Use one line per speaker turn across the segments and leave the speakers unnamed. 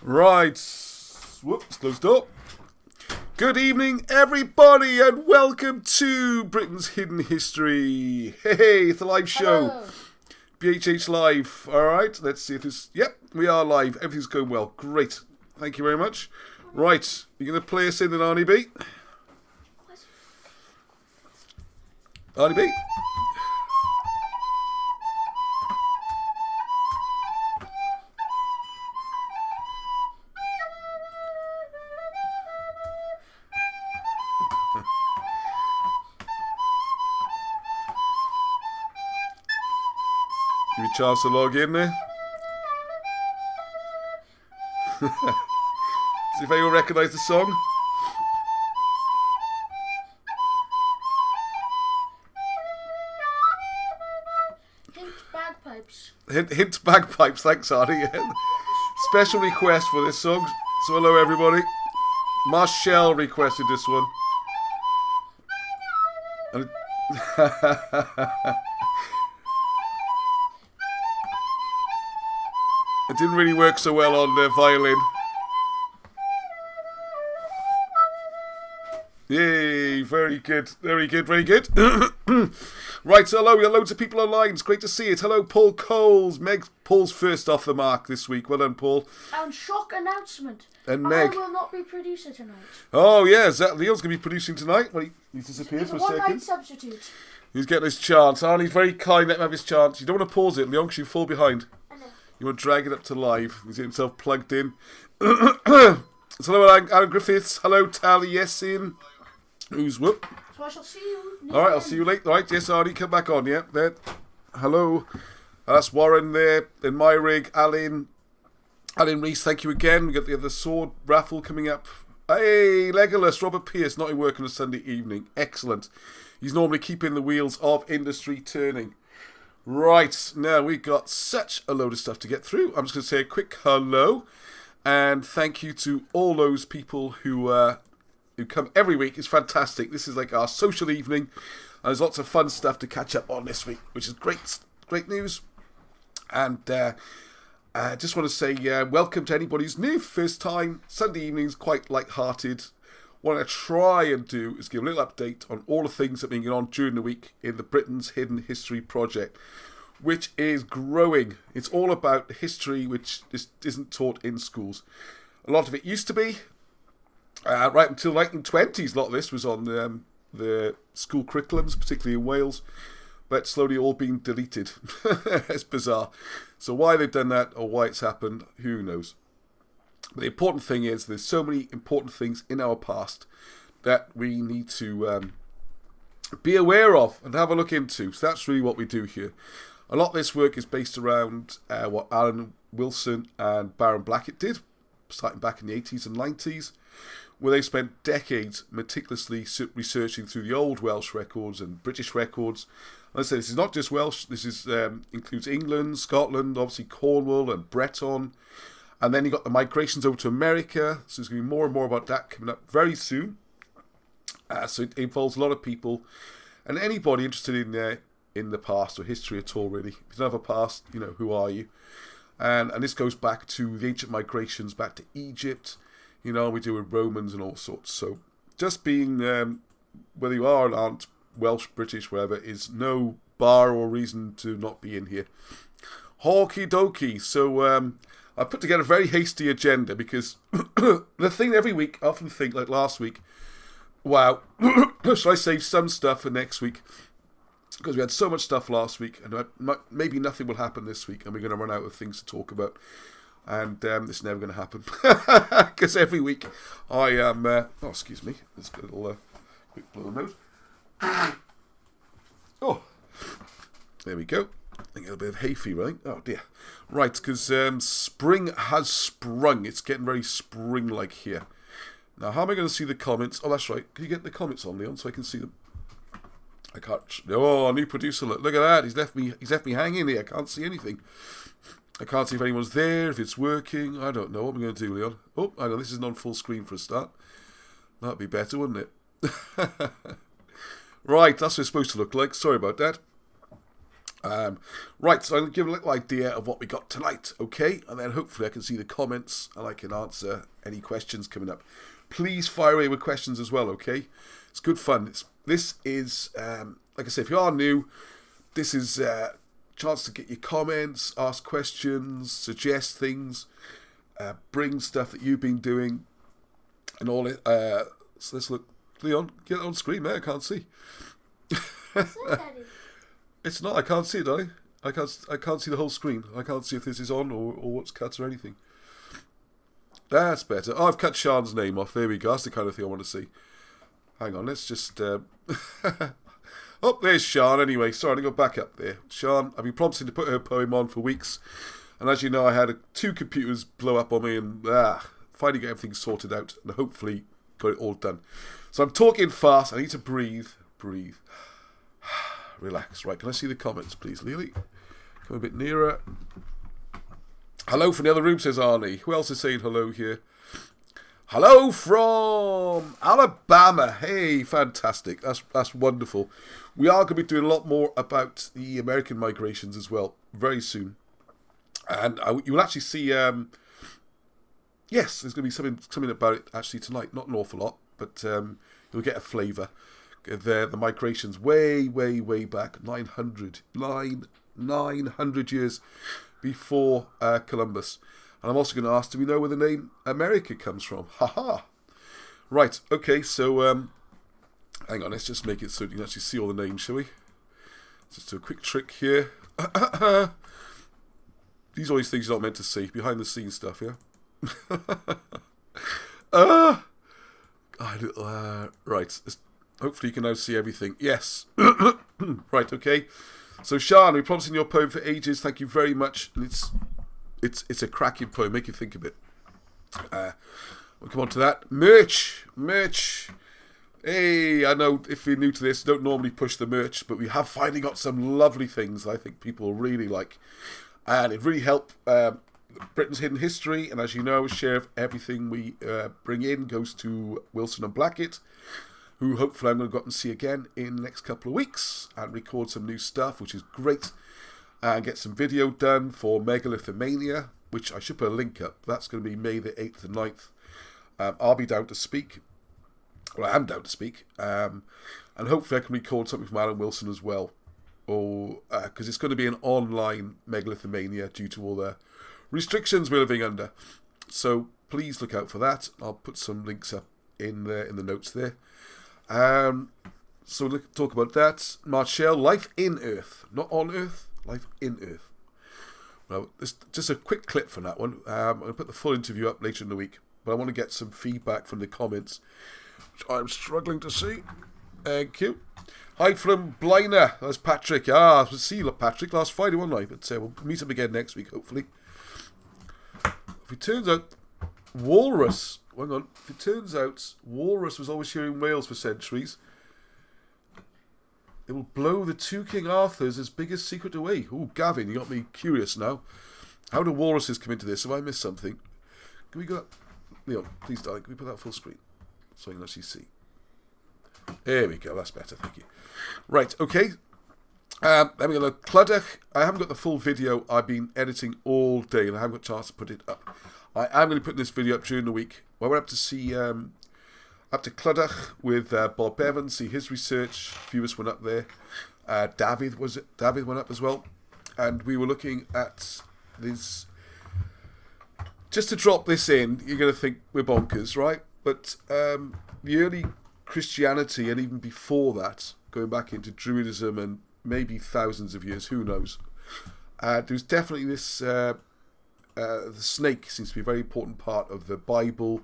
Right. Whoops, closed door. Good evening, everybody, and welcome to Britain's Hidden History. Hey, it's a live show.
Hello.
BHH Live. Alright, let's see if this... Yep, we are live. Everything's going well. Great. Thank you very much. Right, you're going to play us in then, Arnie B? Arnie B? Give you a chance to log in there. See if anyone recognise the song.
Hint bagpipes.
Hint bagpipes, thanks Arnie. Special request for this song. So hello everybody. Marshall requested this one. And it didn't really work so well on the violin. Yay, very good, very good, very good. Right, so hello, we got loads of people online. It's great to see it. Hello, Paul Coles. Paul's first off the mark this week. Well done, Paul.
And shock announcement.
And Meg.
I will not be producer tonight.
Oh, yeah, Leon's going to be producing tonight. Well, he's disappeared
He's
for
a
a second.
one-night substitute.
He's getting his chance. Arnie's very kind, let him have his chance. You don't want to pause it, Leon, because you fall behind.
I know.
You want to drag it up to live. He's getting himself plugged in. So hello, Alan Griffiths. Hello, Tally Yesin. Who's whoop?
So I shall see you.
Alright, I'll see you later. Alright, yes, Arnie, come back on, yeah. There. Hello. That's Warren there. In my rig, Alan Reese, thank you again. We got the other sword raffle coming up. Hey, Legolas, Robert Pierce, not in work on a Sunday evening. Excellent. He's normally keeping the wheels of industry turning. Right, now we've got such a load of stuff to get through. I'm just going to say a quick hello. And thank you to all those people who come every week. It's fantastic. This is like our social evening. And there's lots of fun stuff to catch up on this week, which is great news. And I just want to say welcome to anybody who's new. First time, Sunday evenings, quite light-hearted. What I try and do is give a little update on all the things that have been going on during the week in the Britain's Hidden History project, which is growing. It's all about history which just isn't taught in schools. A lot of it used to be. Right until the 1920s, a lot of this was on the school curriculums, particularly in Wales, but slowly all been deleted. It's bizarre. So why they've done that or why it's happened, who knows. But the important thing is there's so many important things in our past that we need to be aware of and have a look into. So that's really what we do here. A lot of this work is based around what Alan Wilson and Baron Blackett did, starting back in the 80s and 90s. Where they spent decades meticulously researching through the old Welsh records and British records. And I say this is not just Welsh, this is includes England, Scotland, obviously Cornwall and Breton. And then you got the migrations over to America, so there's going to be more and more about that coming up very soon. So it involves a lot of people. And anybody interested in the past or history at all, really. If you don't have a past, you know, who are you? And this goes back to the ancient migrations, back to Egypt. You know, we do with Romans and all sorts. So just being, whether you are or aren't Welsh, British, whatever, is no bar or reason to not be in here. Hawky dokey. So I put together a very hasty agenda because the thing every week, I often think, like last week, wow, should I save some stuff for next week? Because we had so much stuff last week and maybe nothing will happen this week and we're going to run out of things to talk about. And it's never going to happen because every week I am. Excuse me. Let's get a little quick blow nose. Oh, there we go. I get a bit of hay fever, right? Oh dear. Right, because spring has sprung. It's getting very spring-like here. Now, how am I going to see the comments? Oh, that's right. Can you get the comments on, Leon, so I can see them? I can't. Oh, our new producer. Look at that. He's left me hanging here. I can't see anything. I can't see if anyone's there, if it's working. I don't know. What am I going to do, Leon? Oh, I know. This isn't on full screen for a start. That'd be better, wouldn't it? Right, that's what it's supposed to look like. Sorry about that. Right, so I'll give a little idea of what we got tonight, okay? And then hopefully I can see the comments and I can answer any questions coming up. Please fire away with questions as well, okay? It's good fun. This is, like I say, if you are new, this is a chance to get your comments, ask questions, suggest things, bring stuff that you've been doing, and all it. So let's look. Leon, get it on screen, mate. I can't see. It's not. I can't see it, darling. I can't see the whole screen. I can't see if this is on or what's cut or anything. That's better. Oh, I've cut Sean's name off. There we go. That's the kind of thing I want to see. Hang on. Let's just. Oh, there's Sean. Anyway, sorry, I go back up there. Sean, I've been promising to put her poem on for weeks, and as you know, I had two computers blow up on me, and finally get everything sorted out, and hopefully got it all done. So I'm talking fast. I need to breathe. Relax. Right, can I see the comments, please, Lily? Come a bit nearer. Hello from the other room, says Arnie. Who else is saying hello here? Hello from Alabama. Hey, fantastic. That's wonderful. We are going to be doing a lot more about the American migrations as well very soon. And you will actually see, yes, there's going to be something about it actually tonight. Not an awful lot, but you'll get a flavour. The migrations way back, 900 years before Columbus. And I'm also going to ask, do we know where the name America comes from? Haha. Right, okay, so hang on, let's just make it so you can actually see all the names, shall we? Let's just do a quick trick here. These are all these things you're not meant to see, behind the scenes stuff, yeah? Right, hopefully you can now see everything. Yes. Right, okay. So Sean, we're promising your poem for ages. Thank you very much. And it's a cracking poem. Make you think a bit. We'll come on to that. Merch. Hey, I know if you're new to this, don't normally push the merch, but we have finally got some lovely things I think people really like. And it really helped Britain's Hidden History. And as you know, share of everything we bring in goes to Wilson and Blackett, who hopefully I'm going to go up and see again in the next couple of weeks and record some new stuff, which is great. And get some video done for Megalithomania, which I should put a link up. That's going to be May the 8th and 9th. I'll be down to speak. Well, I am down to speak. And hopefully I can record something from Alan Wilson as well. Because it's going to be an online Megalithomania due to all the restrictions we're living under. So please look out for that. I'll put some links up in the notes there. So let's talk about that. Marshall, Life in Earth. Not on Earth. Life in Earth. Well, just a quick clip from that one. I'm going to put the full interview up later in the week, but I want to get some feedback from the comments, which I'm struggling to see. Thank you. Hi from Bliner. That's Patrick. I see you, Patrick, last Friday, wasn't I? But we'll meet up again next week, hopefully. If it turns out Walrus was always here in Wales for centuries, it will blow the two King Arthurs' biggest secret away. Ooh, Gavin, you got me curious now. How do walruses come into this? Have I missed something? Can we go up? Leon, please, darling, can we put that full screen so I can actually see? There we go, that's better, thank you. Right, okay. Then we're going to Cluddoch. I haven't got the full video. I've been editing all day and I haven't got a chance to put it up. I am going to put this video up during the week. Well, we're up to see... up to Cluddoch with Bob Evans, see his research. A few of us went up there. David went up as well. And we were looking at this. Just to drop this in, you're going to think we're bonkers, right? But the early Christianity, and even before that, going back into Druidism and maybe thousands of years, who knows? There's definitely this, the snake seems to be a very important part of the Bible.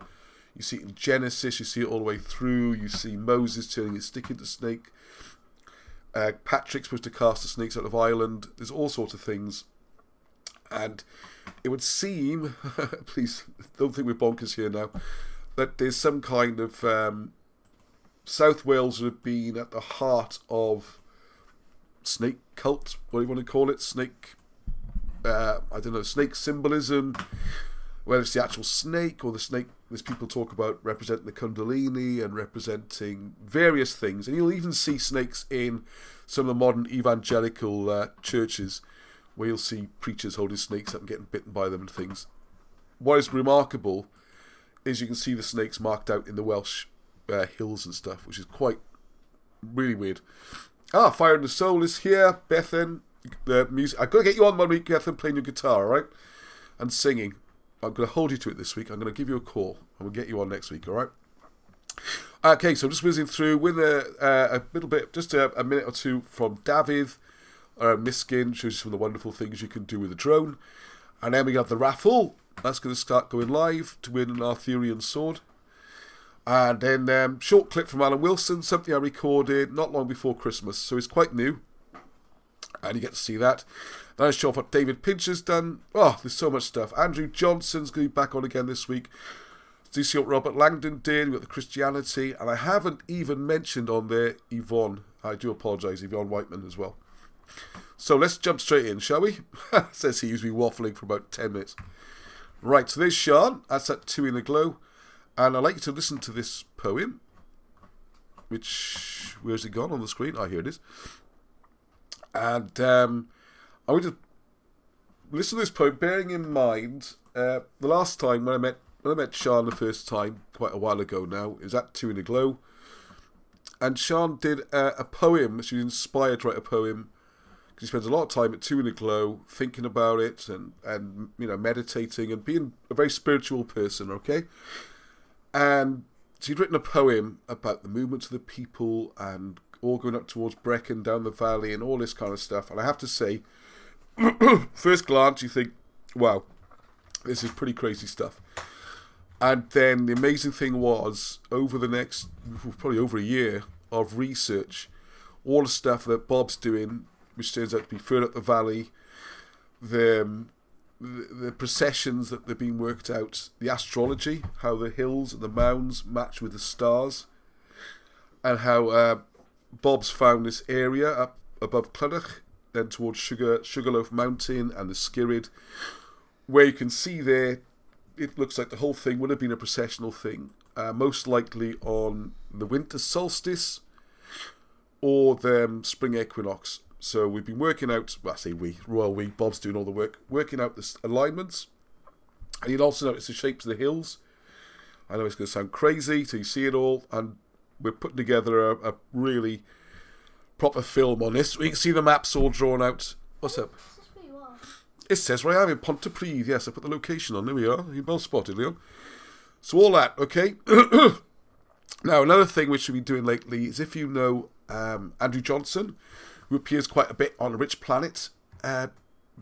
You see it in Genesis, you see it all the way through, you see Moses turning his stick into snake. Patrick's supposed to cast the snakes out of Ireland. There's all sorts of things. And it would seem, please don't think we're bonkers here now, that there's some kind of South Wales would have been at the heart of snake cult, what do you want to call it? Snake, snake symbolism. whether it's the actual snake or the snake, there's people talk about representing the Kundalini and representing various things. And you'll even see snakes in some of the modern evangelical churches, where you'll see preachers holding snakes up and getting bitten by them and things. What is remarkable is you can see the snakes marked out in the Welsh hills and stuff, which is quite really weird. Fire and the Soul is here. Bethan, the music. I'm going to get you on one week, Bethan, playing your guitar, alright? And singing. I'm going to hold you to it this week. I'm going to give you a call, and we'll get you on next week, alright? Okay, so I'm just whizzing through with a little bit, just a minute or two from David. Miskin shows you some of the wonderful things you can do with a drone. And then we got the raffle. That's going to start going live to win an Arthurian sword. And then short clip from Alan Wilson, something I recorded not long before Christmas, so it's quite new. And you get to see that. Then I show off what David Pincher's done. Oh, there's so much stuff. Andrew Johnson's going to be back on again this week. Do you see what Robert Langdon did? We've got the Christianity. And I haven't even mentioned on there Yvonne. I do apologise, Yvonne Whiteman as well. So let's jump straight in, shall we? Says he's been waffling for about 10 minutes. Right, so there's Sean. That's at 2 in the Glow. And I'd like you to listen to this poem. Which, where's it gone on the screen? Here it is. And I want to listen to this poem, bearing in mind the last time when I met Sean the first time, quite a while ago now, it was at 2 in the Glow. And Sean did a poem. She was inspired to write a poem. Because he spends a lot of time at 2 in the Glow thinking about it and meditating and being a very spiritual person, okay? And she'd written a poem about the movements of the people and all going up towards Brecon, down the valley and all this kind of stuff. And I have to say, first glance you think, wow, this is pretty crazy stuff. And then the amazing thing was, over the next, probably over a year of research, all the stuff that Bob's doing, which turns out to be further up the valley, the processions that they've been worked out, the astrology, how the hills and the mounds match with the stars, and how Bob's found this area up above Clydach, then towards Sugarloaf Mountain and the Skirrid, where you can see there, it looks like the whole thing would have been a processional thing, most likely on the winter solstice or the spring equinox. So we've been working out, well, I say Royal we, Bob's doing all the work, working out the alignments. And you'll also notice the shapes of the hills. I know it's going to sound crazy till you see it all. And we're putting together a really proper film on this. We can see the maps all drawn out. What's up?
Is this where you are?
It says where I am in Pontypridd. Yes, I put the location on. There we are. You're well spotted, Leon. So all that, okay? Now, another thing which we've been doing lately is, if you know Andrew Johnson, who appears quite a bit on the Rich Planet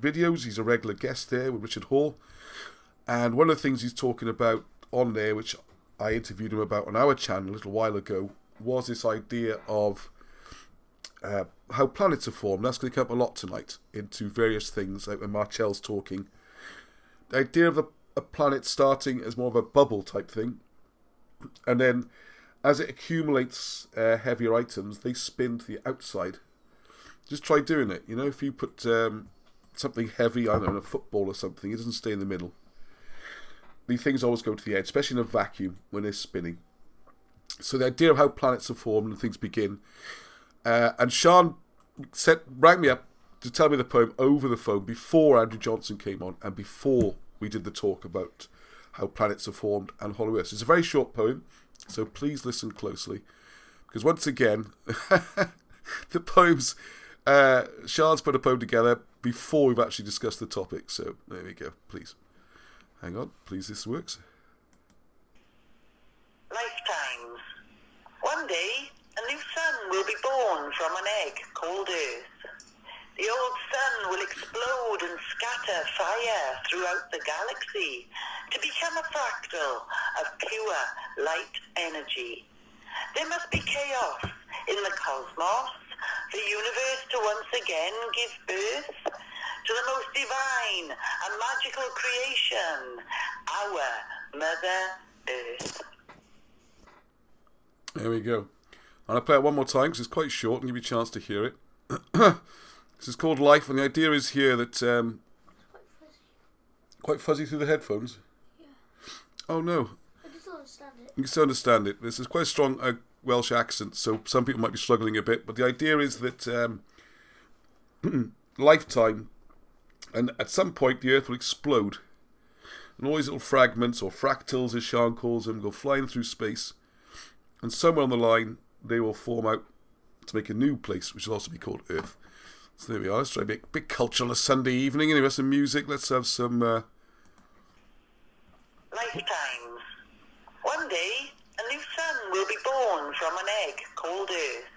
videos. He's a regular guest there with Richard Hall. And one of the things he's talking about on there, which I interviewed him about on our channel a little while ago, was this idea of how planets are formed. That's going to come up a lot tonight into various things, like when Marcel's talking. The idea of a planet starting as more of a bubble type thing, and then as it accumulates heavier items, they spin to the outside. Just try doing it. You know, if you put something heavy, I don't know, a football or something, it doesn't stay in the middle. These things always go to the edge, especially in a vacuum when they're spinning. So the idea of how planets are formed and things begin. And Sean rang me up to tell me the poem over the phone before Andrew Johnson came on and before we did the talk about how planets are formed and hollow earths. It's a very short poem, so please listen closely. Because once again, the poems, Sean's put a poem together before we've actually discussed the topic. So there we go, please. Hang on, please, this works.
Lifetimes. One day, a new sun will be born from an egg called Earth. The old sun will explode and scatter fire throughout the galaxy to become a fractal of pure light energy. There must be chaos in the cosmos for the universe to once again give birth to the most divine and magical creation, our Mother Earth.
There we go. I'm going to play it one more time because it's quite short and give you a chance to hear it. This is called Life, and the idea is here that... quite fuzzy through the headphones? Oh no.
I can still understand it.
You can still understand it. This is quite a strong Welsh accent, so some people might be struggling a bit. But the idea is that lifetime, and at some point the Earth will explode. And all these little fragments, or fractals as Sean calls them, go flying through space. And somewhere on the line, they will form out to make a new place, which will also be called Earth. So there we are. Let's try a bit cultural on a Sunday evening. Anyway, some music. Let's have some...
Lifetimes. One day, a new sun will be born from an egg called Earth.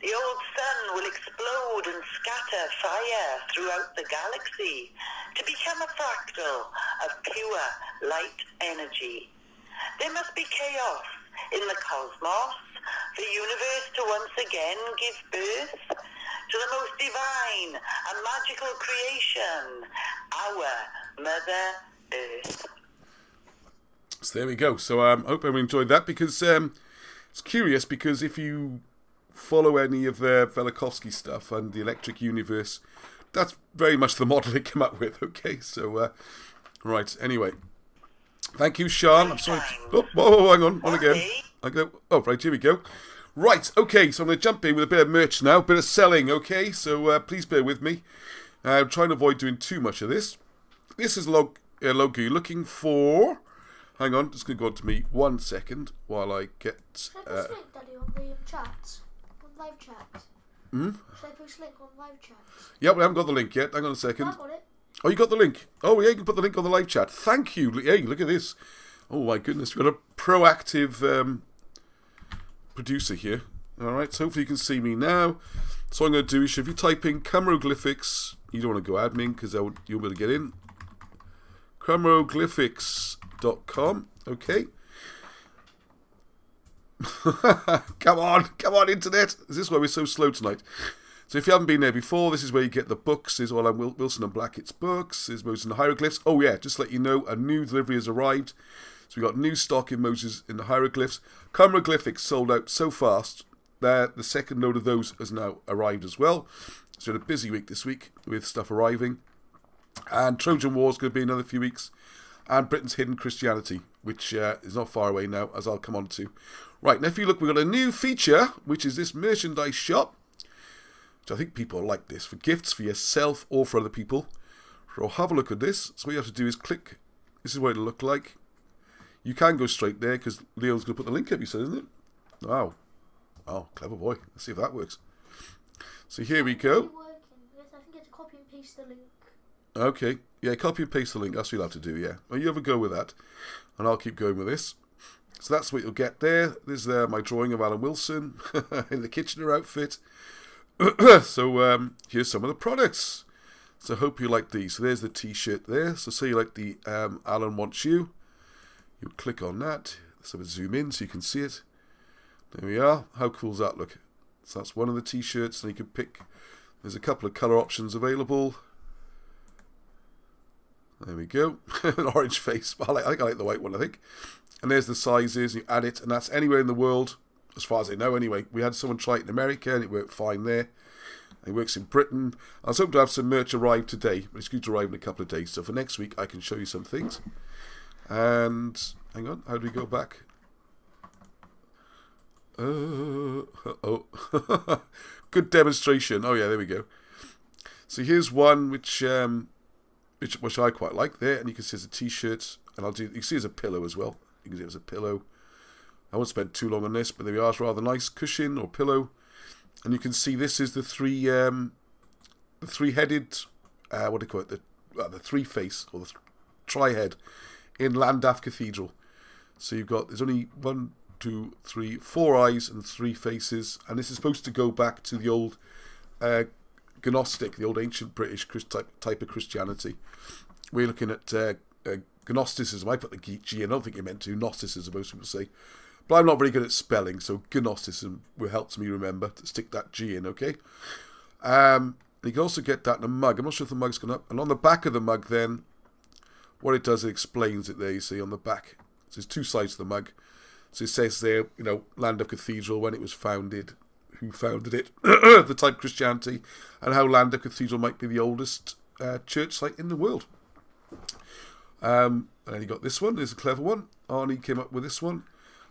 The old sun will explode and scatter fire throughout the galaxy to become a fractal of pure light energy. There must be chaos in the cosmos for the universe to once again give birth to the most divine and magical creation, our Mother Earth.
So there we go. So I hope everyone enjoyed that, because it's curious, because if you follow any of Velikovsky stuff and the Electric Universe, that's very much the model they came up with. Okay, so right. Anyway, thank you, Sean. I'm sorry. Whoa, hang on. On again. Oh, right. Here we go. Right. Okay. So I'm going to jump in with a bit of merch now, a bit of selling. Okay. So please bear with me. I'm trying to avoid doing too much of this. This is logo. You're looking for. Hang on. Just going to go on to me 1 second while I get.
Should I post link, Daddy, on the chat? On live chat? Should I post link on live chat?
Yeah, we haven't got the link yet. Hang on a second.
I've got it.
Oh, you got the link? Oh, yeah, you can put the link on the live chat. Thank you. Hey, look at this. Oh, my goodness. We've got a proactive producer here. All right, so hopefully you can see me now. So what I'm going to do is, if you type in Cymroglyphics, you don't want to go admin because you'll be able to get in. Cymroglyphics.com. Okay. Come on, internet. Is this why we're so slow tonight? So if you haven't been there before, this is where you get the books. There's all Wilson and Blackett's books. There's Moses and the Hieroglyphs. Oh yeah, just to let you know, a new delivery has arrived. So we got new stock in Moses in the Hieroglyphs. Cymroglyphics sold out so fast that the second load of those has now arrived as well. So we had a busy week this week with stuff arriving. And Trojan War is going to be another few weeks. And Britain's Hidden Christianity, which is not far away now, as I'll come on to. Right, now if you look, we've got a new feature, which is this merchandise shop. Which I think people like this, for gifts for yourself or for other people. So have a look at this. So what you have to do is click. This is what it'll look like. You can go straight there, because Leo's going to put the link up, you said, isn't it? Wow. Oh, clever boy. Let's see if that works. So here we go.
I think you have to copy and paste the link.
Okay. Yeah, copy and paste the link. That's what you'll have to do, yeah. Well, you have a go with that. And I'll keep going with this. So that's what you'll get there. There's my drawing of Alan Wilson in the Kitchener outfit. So here's some of the products. So hope you like these. So there's the t-shirt there. So say you like the Alan Wants You. You click on that. Let's have a zoom in so you can see it. There we are. How cool does that look? So that's one of the t-shirts. And you can pick. There's a couple of colour options available. There we go. An orange face. I think I like the white one, I think. And there's the sizes. You add it. And that's anywhere in the world. As far as I know, anyway. We had someone try it in America and it worked fine there. It works in Britain. I was hoping to have some merch arrive today, but it's going to arrive in a couple of days. So for next week, I can show you some things. And hang on, how do we go back? Good demonstration. Oh yeah, there we go. So here's one which I quite like there, and you can see it's a t-shirt, and you can see it's a pillow as well. You can see it's a pillow. I won't spend too long on this, but there we are. It's rather nice cushion or pillow, and you can see this is the three-headed. What do you call it? The three-face or the tri-head in Llandaff Cathedral. So there's only 1, 2, 3, 4 eyes and 3 faces, and this is supposed to go back to the old Gnostic, the old ancient British type of Christianity. We're looking at Gnosticism. I put the G in. I don't think you meant to. Gnosticism, most people say. But I'm not very good at spelling, so Gnosticism helps me remember to stick that G in, okay? You can also get that in a mug. I'm not sure if the mug's gone up. And on the back of the mug, then, what it does, it explains it there, you see, on the back. So there's 2 sides to the mug. So it says there, Llandaff Cathedral, when it was founded, who founded it, the type of Christianity, and how Llandaff Cathedral might be the oldest church site in the world. And then you got this one. There's a clever one. Arnie came up with this one.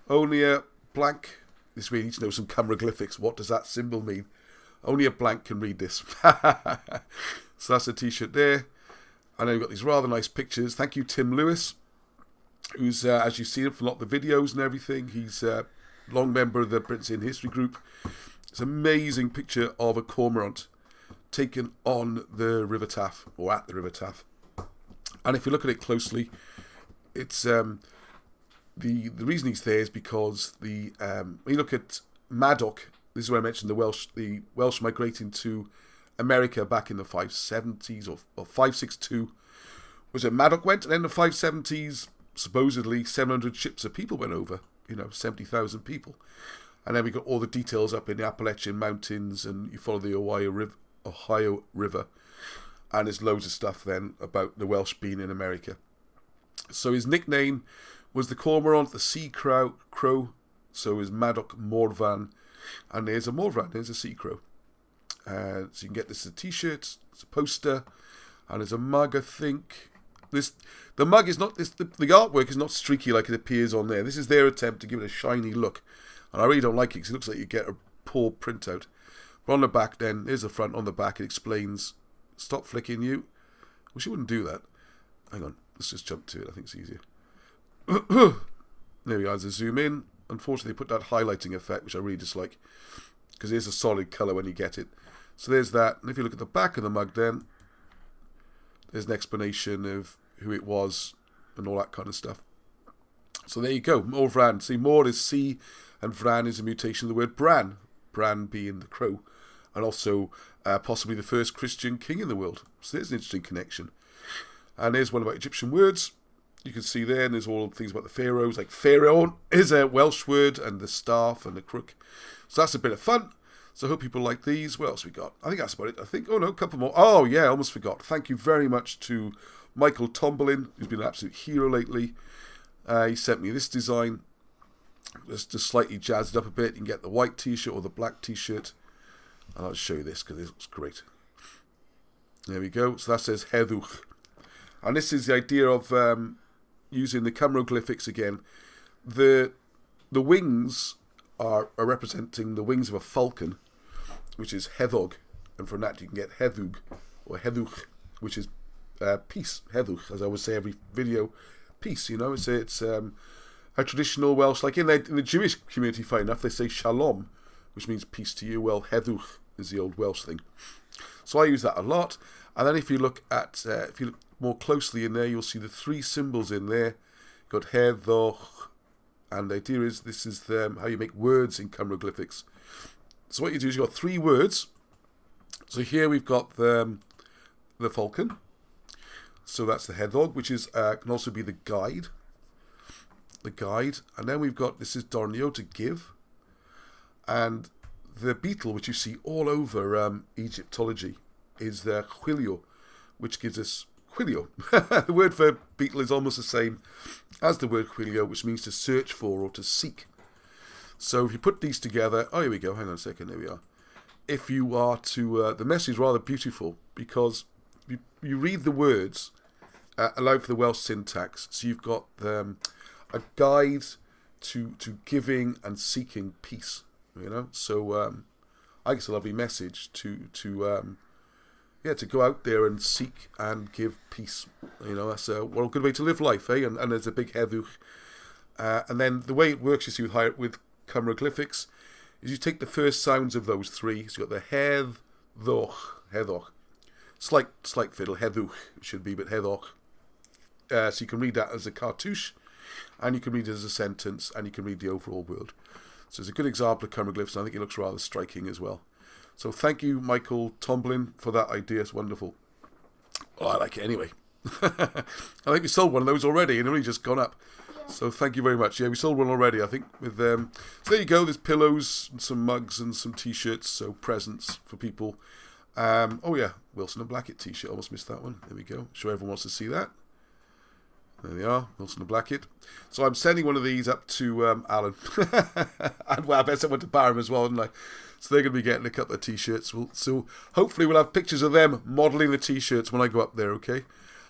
Only a blank. This way you need to know some hieroglyphics. What does that symbol mean? Only a blank can read this. So that's a t-shirt there. And then we've got these rather nice pictures. Thank you, Tim Lewis, who's, as you've seen him for a lot of the videos and everything, he's a long member of the Britain's Hidden History group. It's an amazing picture of a cormorant taken on the River Taff, or at the River Taff. And if you look at it closely, it's the reason he's there is because when you look at Madoc, this is where I mentioned the Welsh migrating to America back in the 570s or 562. Was it Madoc went, and then the 570s, supposedly 700 ships of people went over, 70,000 people. And then we got all the details up in the Appalachian Mountains, and you follow the Ohio River, and there's loads of stuff then about the Welsh being in America. So his nickname was the Cormorant, the Sea Crow, so is Madoc Morvan, and there's a Morvan, there's a sea crow. So you can get this as a t-shirt, it's a poster, and there's a mug, I think. The mug is not, the artwork is not streaky like it appears on there. This is their attempt to give it a shiny look. And I really don't like it because it looks like you get a poor printout. But on the back then, there's the front. On the back it explains, stop flicking you. Wish you wouldn't do that. Hang on, let's just jump to it. I think it's easier. There we are, as I zoom in. Unfortunately, they put that highlighting effect, which I really dislike, because it is a solid colour when you get it. So there's that. And if you look at the back of the mug then, there's an explanation of who it was and all that kind of stuff. So there you go, Morvan. See, Mor is sea, and Vran is a mutation of the word Bran. Bran being the crow, and also possibly the first Christian king in the world. So there's an interesting connection. And there's one about Egyptian words. You can see there, and there's all things about the pharaohs, like pharaoh is a Welsh word, and the staff and the crook. So that's a bit of fun. So I hope people like these. What else we got? I think that's about it. Oh no, a couple more. Oh yeah, I almost forgot. Thank you very much to Michael Tomberlin, who's been an absolute hero lately. He sent me this design. Just slightly jazzed up a bit. You can get the white t-shirt or the black t-shirt. And I'll just show you this because it looks great. There we go. So that says Heddwch. And this is the idea of using the hieroglyphics again. The wings are representing the wings of a falcon, which is Heddog. And from that you can get Heddwg or Heddwch, which is peace. Heddwch, as I would say every video, peace. It's a traditional Welsh, like in the Jewish community, fine enough, they say shalom, which means peace to you. Well, Heddwch is the old Welsh thing. So I use that a lot. And then if you look more closely in there, you'll see the three symbols in there. You've got Heddwch, and the idea is this is how you make words in hieroglyphics. So what you do is you've got three words. So here we've got the falcon. So that's the Heddwg, which is can also be the guide. The guide. And then we've got, this is Dornio, to give. And the beetle, which you see all over Egyptology, is the chwilio, which gives us chwilio. The word for beetle is almost the same as the word chwilio, which means to search for or to seek. So if you put these together, oh, here we go, hang on a second, there we are. If you are to, the message is rather beautiful, because you read the words allowed for the Welsh syntax. So you've got a guide to giving and seeking peace. So I think it's a lovely message to go out there and seek and give peace. That's a good way to live life, eh? And there's a big Heddwch. And then the way it works, you see, with hieroglyphics, is you take the first sounds of those three. So you've got the Heddwch. Slight fiddle, Heddwch it should be, but Heddwch. So you can read that as a cartouche, and you can read it as a sentence, and you can read the overall word. So it's a good example of hieroglyphs, and I think it looks rather striking as well. So thank you, Michael Tomberlin, for that idea. It's wonderful. Well, I like it anyway. I think we sold one of those already, and it's only just gone up. Yeah. So thank you very much. Yeah, we sold one already, I think. With So there you go. There's pillows, and some mugs, and some t-shirts. So presents for people. Oh yeah, Wilson and Blackett t-shirt. Almost missed that one. There we go. Sure everyone wants to see that. There they are, Wilson and Blackett. So I'm sending one of these up to Alan. And well, I better send one to Barham as well, hadn't I? So they're going to be getting a couple of t-shirts. So hopefully we'll have pictures of them modelling the t-shirts when I go up there, okay?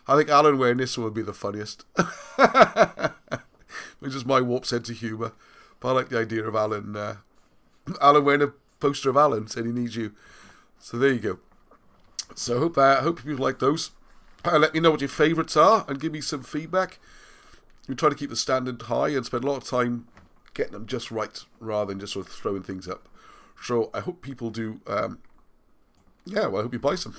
I think Alan wearing this one would be the funniest. Which is my warped sense of humour. But I like the idea of Alan wearing a poster of Alan saying he needs you. So there you go. So hope you like those. Let me know what your favourites are and give me some feedback. We try to keep the standard high and spend a lot of time getting them just right rather than just sort of throwing things up. So I hope people do. I hope you buy some.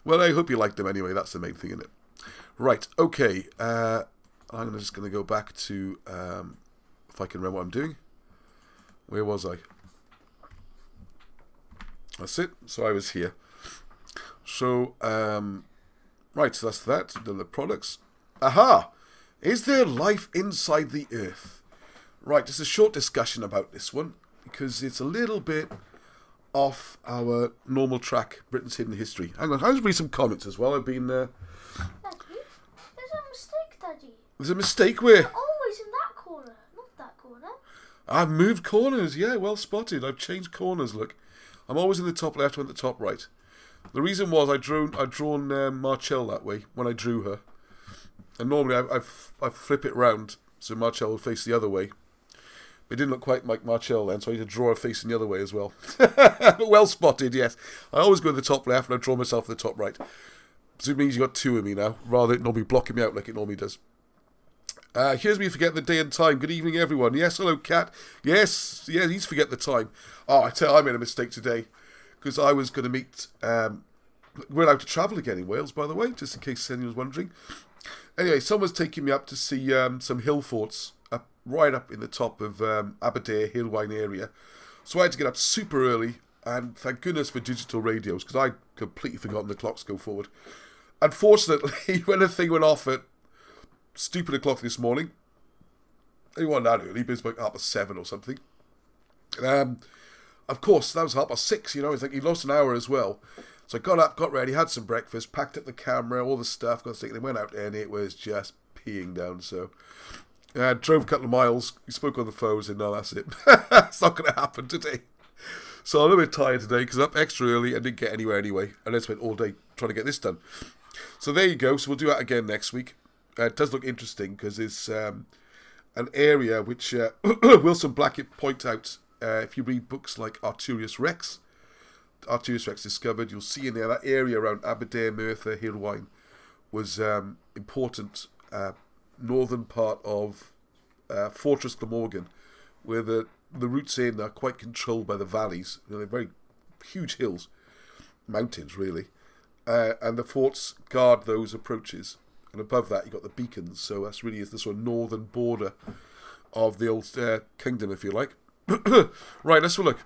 Well, I hope you like them anyway. That's the main thing in it. Right, okay. I'm just going to go back to, if I can remember what I'm doing. Where was I? That's it. So I was here. So, right, so that's that. Done the products. Aha! Is there life inside the Earth? Right, just a short discussion about this one, because it's a little bit off our normal track, Britain's Hidden History. Hang on, I'll just read some comments as well. I've been...
Daddy, there's a mistake, Daddy.
There's a mistake where...
You're always in that corner, not that corner.
I've moved corners, yeah, well spotted. I've changed corners, look. I'm always in the top left or in the top right. The reason was I'd drawn Marchelle that way when I drew her. And normally I flip it round so Marchelle would face the other way. But it didn't look quite like Marchelle then, so I had to draw her facing the other way as well. But well spotted, yes. I always go to the top left and I draw myself to the top right. So it means you've got two of me now, rather than it normally blocking me out like it normally does. Here's me forgetting the day and time. Good evening, everyone. Yes, hello, Kat. Yes, he's forget the time. Oh, I tell you, I made a mistake today. Because I was going to meet... we're allowed to travel again in Wales, by the way, just in case anyone was wondering. Anyway, someone's taking me up to see some hill forts right up in the top of Aberdare, Hillwine area. So I had to get up super early, and thank goodness for digital radios, because I'd completely forgotten the clocks go forward. Unfortunately, when the thing went off at stupid o'clock this morning, it wasn't that early, but it was like 7:30 or something. Of course, that was 6:30, you know, it's like he lost an hour as well. So I got up, got ready, had some breakfast, packed up the camera, all the stuff, they went out there and it was just peeing down, so... drove a couple of miles, we spoke on the phone and no, that's it. It's not going to happen today. So I'm a little bit tired today because I'm up extra early and didn't get anywhere anyway. And I spent all day trying to get this done. So there you go, so we'll do that again next week. It does look interesting because it's an area which Wilson Blackett point out. If you read books like Arturius Rex Discovered, you'll see in there that area around Aberdare, Merthyr, Hillwine was important northern part of Fortress Glamorgan, where the routes in are quite controlled by the valleys. You know, they're very huge hills, mountains really, and the forts guard those approaches. And above that, you've got the beacons, so that's really is the sort of northern border of the old kingdom, if you like. Right, let's have a look.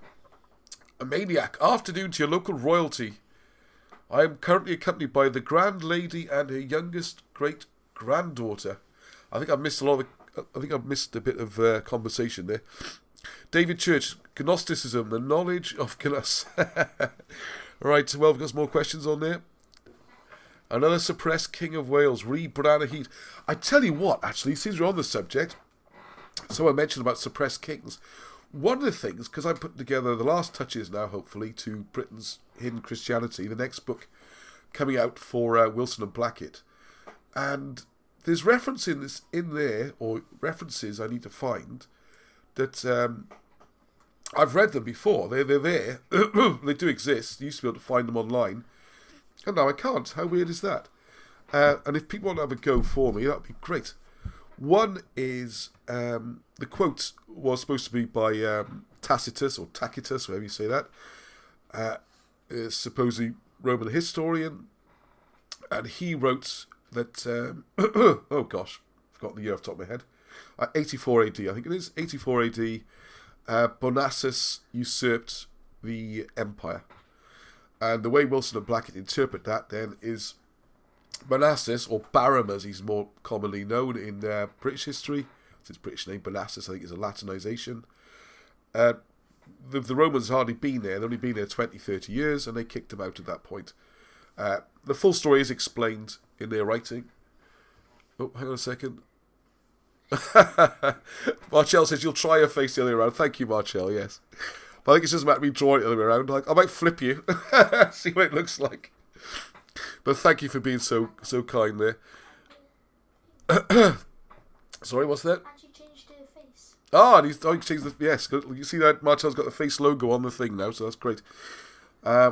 A maniac. Afternoon to your local royalty. I am currently accompanied by the Grand Lady and her youngest great-granddaughter. I think I've missed a bit of conversation there. David Church, Gnosticism, the knowledge of Gnos. Right, well, we've got some more questions on there. Another suppressed King of Wales, Branagh. I tell you what, actually, since we're on the subject, so I mentioned about suppressed kings. One of the things, because I'm putting together the last touches now, hopefully, to Britain's Hidden Christianity, the next book coming out for Wilson and Blackett. And there's references in there, or references I need to find, that I've read them before. They're there. They do exist. You used to be able to find them online. And now I can't. How weird is that? And if people want to have a go for me, that would be great. One is, the quote was supposed to be by Tacitus, or Tacitus, however you say that, supposedly Roman historian, and he wrote that, oh gosh, forgot the year off the top of my head, 84 AD, I think it is, 84 AD, Bonasus usurped the empire. And the way Wilson and Blackett interpret that then is Bonasus, or Baram as he's more commonly known in British history. It's his British name, Bonasus, I think is a Latinization. The Romans hardly been there. They've only been there 20, 30 years, and they kicked him out at that point. The full story is explained in their writing. Oh, hang on a second. Marchelle says, you'll try your face the other way around. Thank you, Marchelle, yes. But I think it's just a matter of me drawing it the other way around. Like, I might flip you, see what it looks like. But thank you for being so kind there. Sorry, what's that?
And she changed her face.
And he changed the... Yes, you see that Martel's got the face logo on the thing now, so that's great. I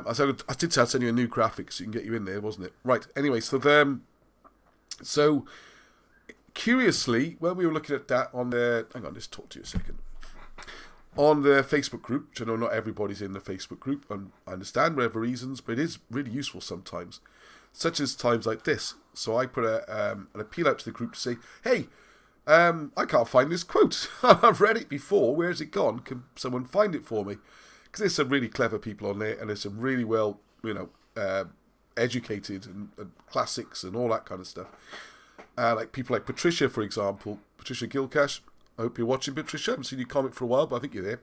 did say I'd send you a new graphic so you can get you in there, wasn't it? Right, anyway, so curiously, when we were looking at that on the... Hang on, just talk to you a second. On the Facebook group, which I know not everybody's in the Facebook group, and I understand for whatever reasons, but it is really useful sometimes, such as times like this. So I put an appeal out to the group to say, hey, I can't find this quote. I've read it before. Where's it gone? Can someone find it for me? Because there's some really clever people on there, and there's some really well, educated and classics and all that kind of stuff. Like people like Patricia, for example, Patricia Gilcash. I hope you're watching, Patricia. I haven't seen you comment for a while, but I think you're there.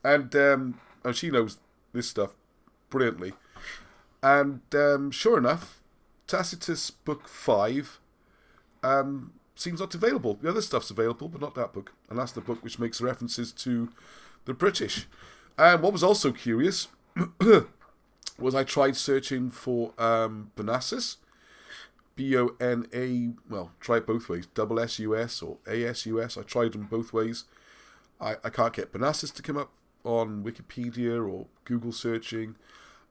And she knows this stuff brilliantly. And sure enough, Tacitus Book 5 seems not available. The other stuff's available, but not that book. And that's the book which makes references to the British. And what was also curious was I tried searching for Bonasus. B-O-N-A, well, try it both ways, double S-U-S or A-S-U-S. I tried them both ways. I can't get Bonasus to come up on Wikipedia or Google searching.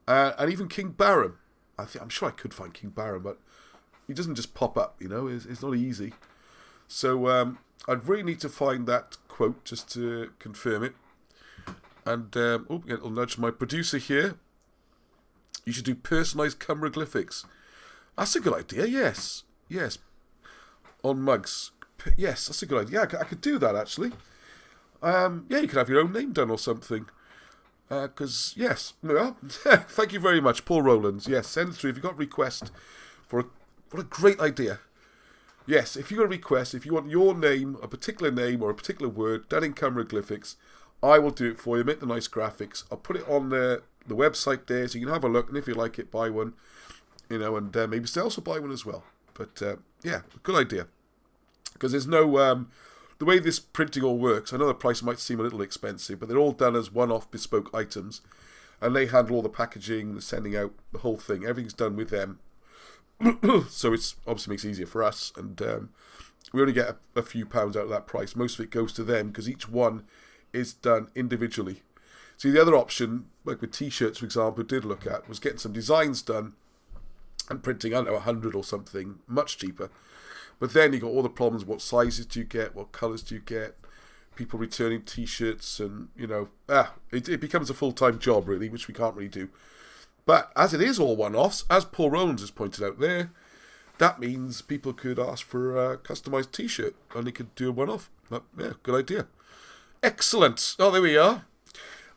And even King Baron. I'm sure I could find King Baron, but he doesn't just pop up, it's not easy. So I'd really need to find that quote just to confirm it. And, get a little nudge from my producer here. You should do personalised cumroglyphics. That's a good idea, yes. On mugs. Yes, that's a good idea. I could do that, actually. You could have your own name done or something. Because, yes. Thank you very much, Paul Rowlands. Yes, send it through if you've got a request for what a great idea. Yes, if you've got a request, if you want your name, a particular name or a particular word done in cumroglyphics, I will do it for you, make the nice graphics. I'll put it on the website there so you can have a look, and if you like it, buy one. And maybe also buy one as well. But, good idea. Because there's no... the way this printing all works, I know the price might seem a little expensive, but they're all done as one-off bespoke items. And they handle all the packaging, the sending out, the whole thing. Everything's done with them. So it's obviously makes it easier for us. And we only get a few pounds out of that price. Most of it goes to them because each one is done individually. See, the other option, like with T-shirts, for example, did look at, was getting some designs done and printing, 100 or something, much cheaper. But then you got all the problems, what sizes do you get, what colours do you get, people returning T-shirts, and, it becomes a full-time job, really, which we can't really do. But as it is all one-offs, as Paul Rowlands has pointed out there, that means people could ask for a customised T-shirt, and they could do a one-off. But, good idea. Excellent. Oh, there we are.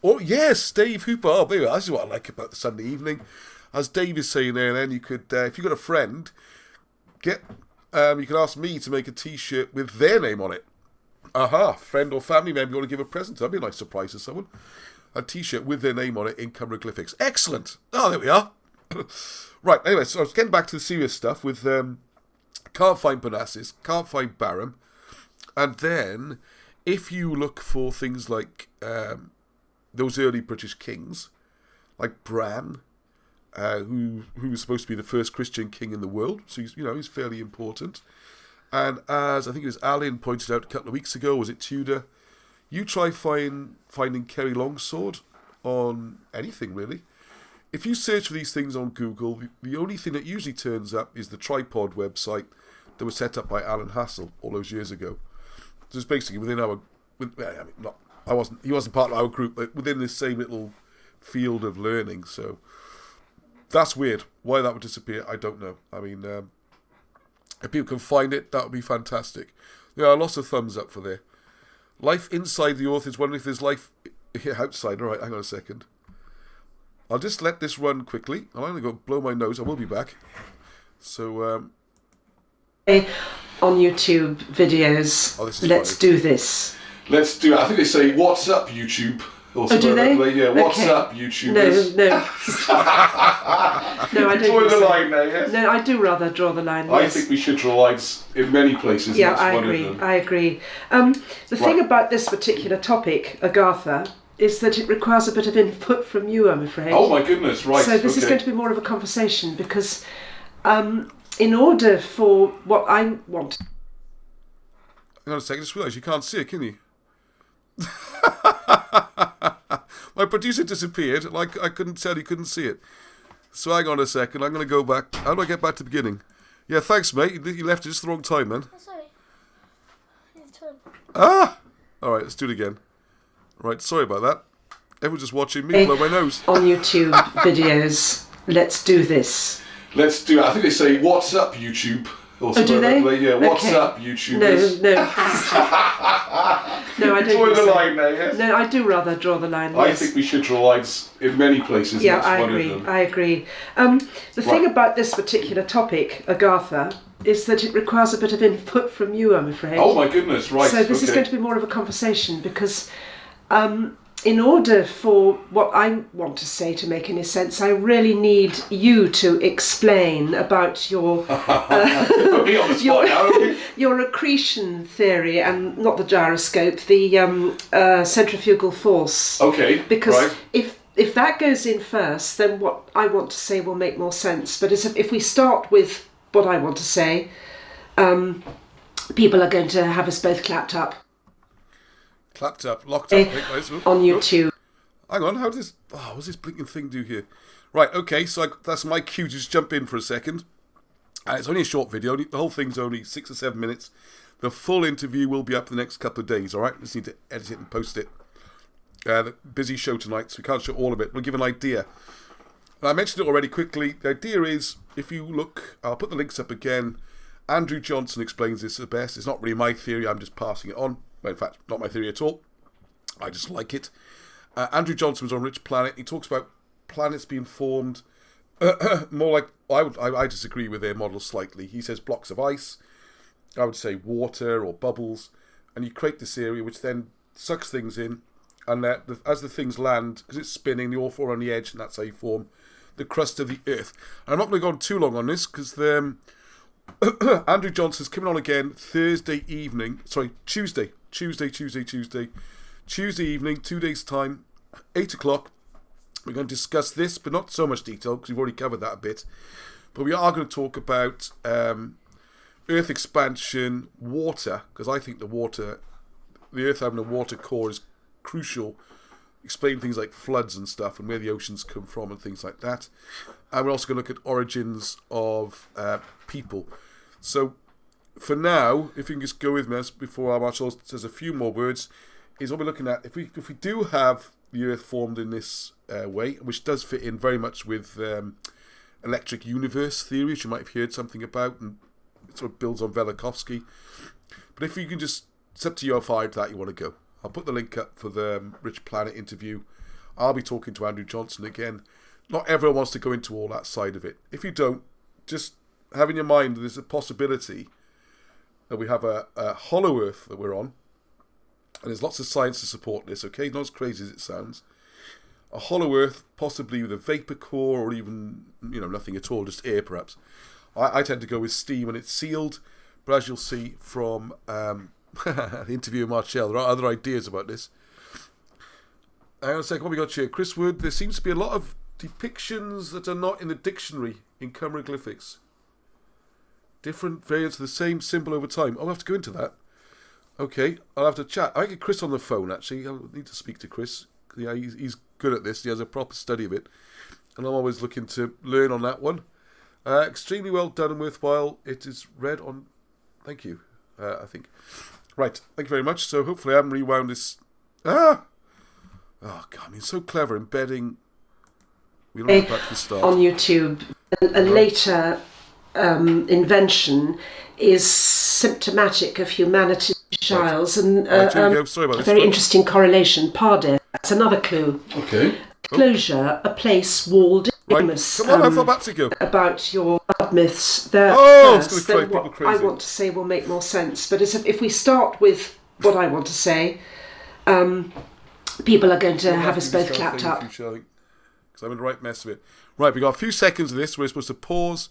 Oh, yes, Dave Hooper. Oh, there we are. This is what I like about the Sunday evening. As Dave is saying there, then you could, if you've got a friend, you can ask me to make a T-shirt with their name on it. Friend or family member you want to give a present. That'd be a nice surprise to someone. A T-shirt with their name on it in cumroglyphics. Excellent. Oh, there we are. Right, anyway, so I was getting back to the serious stuff with can't find Bonasus, can't find Baron. And then, if you look for things like those early British kings, like Bran, who was supposed to be the first Christian king in the world, so he's fairly important. And as I think it was Alan pointed out a couple of weeks ago, was it Tudor? You try finding Kerry Longsword on anything really. If you search for these things on Google, the only thing that usually turns up is the Tripod website that was set up by Alan Hassel all those years ago. So it's basically he wasn't part of our group, but within this same little field of learning. So that's weird. Why that would disappear, I don't know. I mean, if people can find it, that would be fantastic. There are lots of thumbs up for there. Life inside the author is wondering if there's life outside. All right, hang on a second. I'll just let this run quickly. I'm going to go blow my nose. I will be back. So,
on YouTube videos, let's do this.
Let's do it. I think they say, "What's up, YouTube?"
Oh, do they?
Yeah, what's up, YouTubers?
No. No, I don't.
Drawing the line there, yes?
No, I do rather draw the line.
I
yes.
think we should draw lines in many places.
Yeah, I agree. The thing about this particular topic, Agatha, is that it requires a bit of input from you, I'm afraid.
Oh my goodness, right.
So this is going to be more of a conversation because In order for what I want.
Hang on a second, I just realised you can't see it, can you? My producer disappeared, and I couldn't tell he couldn't see it. So hang on a second, I'm going to go back. How do I get back to the beginning? Yeah, thanks, mate. You left it just the wrong time then.
Oh, sorry. It's turn.
Ah! Alright, let's do it again. Right, sorry about that. Everyone's just watching me blow my nose.
On YouTube videos, let's do this.
Let's do it. I think they say, "What's up, YouTube?"
Oh, do they?
Yeah, what's
Okay.
up, YouTubers?
No. No, I don't.
Drawing
think
the
so.
line there, yes?
No, I do rather draw the line.
I
yes.
think we should draw lines in many places.
Yeah,
and that's
I
one
agree.
of them.
I agree. The thing about this particular topic, Agatha, is that it requires a bit of input from you, I'm afraid.
Oh my goodness, right.
So this is going to be more of a conversation because in order for what I want to say to make any sense, I really need you to explain about your
Put me on the spot now, okay?
your accretion theory and not the gyroscope, the centrifugal force.
Okay,
Because
right.
if that goes in first, then what I want to say will make more sense. But if we start with what I want to say, people are going to have us both clapped up.
Clapped up, locked up.
On YouTube.
Hang on, how does this... Oh, what's this blinking thing do here? Right, okay, so that's my cue to just jump in for a second. And it's only a short video. The whole thing's only 6 or 7 minutes. The full interview will be up the next couple of days, all right? Just need to edit it and post it. Busy show tonight, so we can't show all of it. We'll give an idea. And I mentioned it already quickly. The idea is, if you look... I'll put the links up again. Andrew Johnson explains this the best. It's not really my theory, I'm just passing it on. Well, in fact, not my theory at all. I just like it. Andrew Johnson was on Rich Planet. He talks about planets being formed more like... I disagree with their model slightly. He says blocks of ice. I would say water or bubbles. And you create this area which then sucks things in. And as the things land, because it's spinning, they all fall on the edge, and that's how you form the crust of the Earth. And I'm not going to go on too long on this, because Andrew Johnson's coming on again Tuesday evening, 2 days time, 8 o'clock. We're going to discuss this, but not so much detail, because we've already covered that a bit. But we are going to talk about Earth expansion, water, because I think the Earth having a water core is crucial. Explain things like floods and stuff, and where the oceans come from and things like that. And we're also going to look at origins of people. So, for now, if you can just go with me before Marshall says a few more words, is what we're looking at. If we do have the Earth formed in this way, which does fit in very much with electric universe theory, which you might have heard something about, and it sort of builds on Velikovsky. But if you can just, it's up to you how far into that you want to go. I'll put the link up for the Rich Planet interview. I'll be talking to Andrew Johnson again. Not everyone wants to go into all that side of it. If you don't, just have in your mind that there's a possibility that we have a hollow Earth that we're on. And there's lots of science to support this, okay? Not as crazy as it sounds. A hollow Earth, possibly with a vapor core or even, nothing at all, just air perhaps. I tend to go with steam when it's sealed. But as you'll see from the interview with Marshall, there are other ideas about this. Hang on a second, what we got here? Chris Wood, there seems to be a lot of depictions that are not in the dictionary in hieroglyphics. Different variants of the same symbol over time. I'll have to go into that. Okay, I'll have to chat. I get Chris on the phone, actually. I'll need to speak to Chris. Yeah, he's good at this. He has a proper study of it. And I'm always looking to learn on that one. Extremely well done and worthwhile. It is read on... Thank you, I think. Right, thank you very much. So hopefully I haven't rewound this... Oh, God, so clever, embedding... We don't go back to the start.
On YouTube, a later invention is symptomatic of humanity's trials, and
Sorry about
a
this,
very
folks.
interesting correlation. Pardon, that's another clue.
Okay.
Closure, a place walled in.
Right,
Famous,
come on, how far back to go?
about your blood myths. There,
Oh, it's
first,
gonna
then
drive
what
people
I
crazy.
want to say will make more sense. But if we start with what I want to say, people are going to have us both clapped up.
Because I'm in the right mess of it. Right, we got a few seconds of this. We're supposed to pause,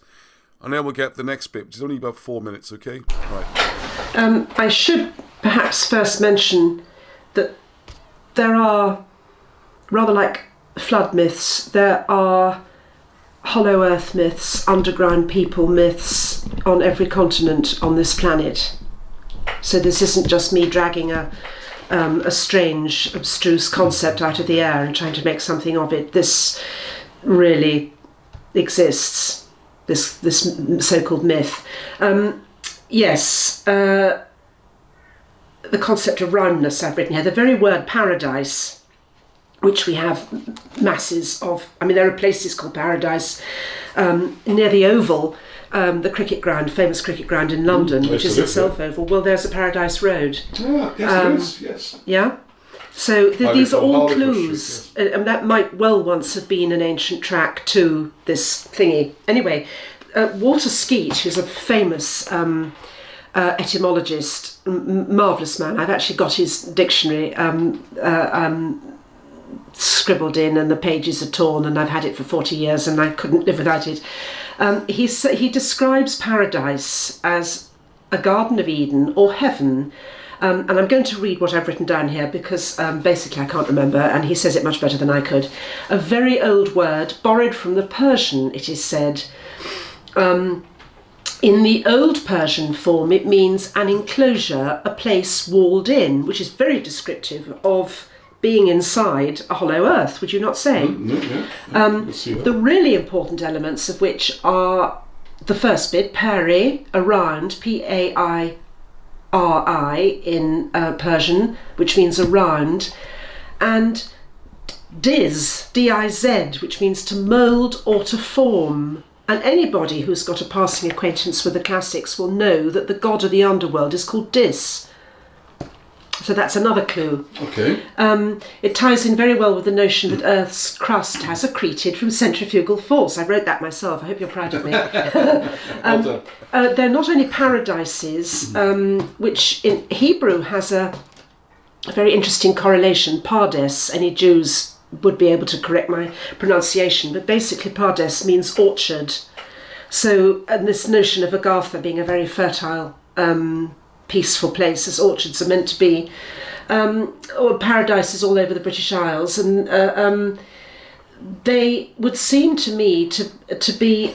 and then we'll get the next bit, which is only about 4 minutes, okay? Right.
I should perhaps first mention that there are, rather like flood myths, there are hollow earth myths, underground people myths on every continent on this planet. So this isn't just me dragging a strange, abstruse concept out of the air and trying to make something of it. This really exists, this so-called myth. Yes, the concept of roundness I've written here. The very word paradise, which we have masses of. I mean, there are places called paradise near the Oval, the cricket ground, famous cricket ground in London, which is itself oval. Well, there's a Paradise Road.
Yeah, yes, there is, yes.
Yeah? So these are all clues, and that might well once have been an ancient track to this thingy. Anyway, Walter Skeet, who's a famous etymologist, marvellous man. I've actually got his dictionary scribbled in, and the pages are torn, and I've had it for 40 years and I couldn't live without it. He describes paradise as a Garden of Eden or heaven, and I'm going to read what I've written down here because basically I can't remember, and he says it much better than I could. A very old word borrowed from the Persian, it is said. In the old Persian form it means an enclosure, a place walled in, which is very descriptive of being inside a hollow earth, would you not say? The really important elements of which are the first bit, peri, around, P-A-I-R-I in Persian, which means around, and diz, D-I-Z, which means to mould or to form. And anybody who's got a passing acquaintance with the classics will know that the god of the underworld is called Dis. So that's another clue.
Okay.
It ties in very well with the notion that Earth's crust has accreted from centrifugal force. I wrote that myself. I hope you're proud of me. They're not only paradises, which in Hebrew has a very interesting correlation. Pardes, any Jews would be able to correct my pronunciation, but basically Pardes means orchard. So, and this notion of Agartha being a very fertile peaceful place, as orchards are meant to be, or paradises all over the British Isles, and they would seem to me to be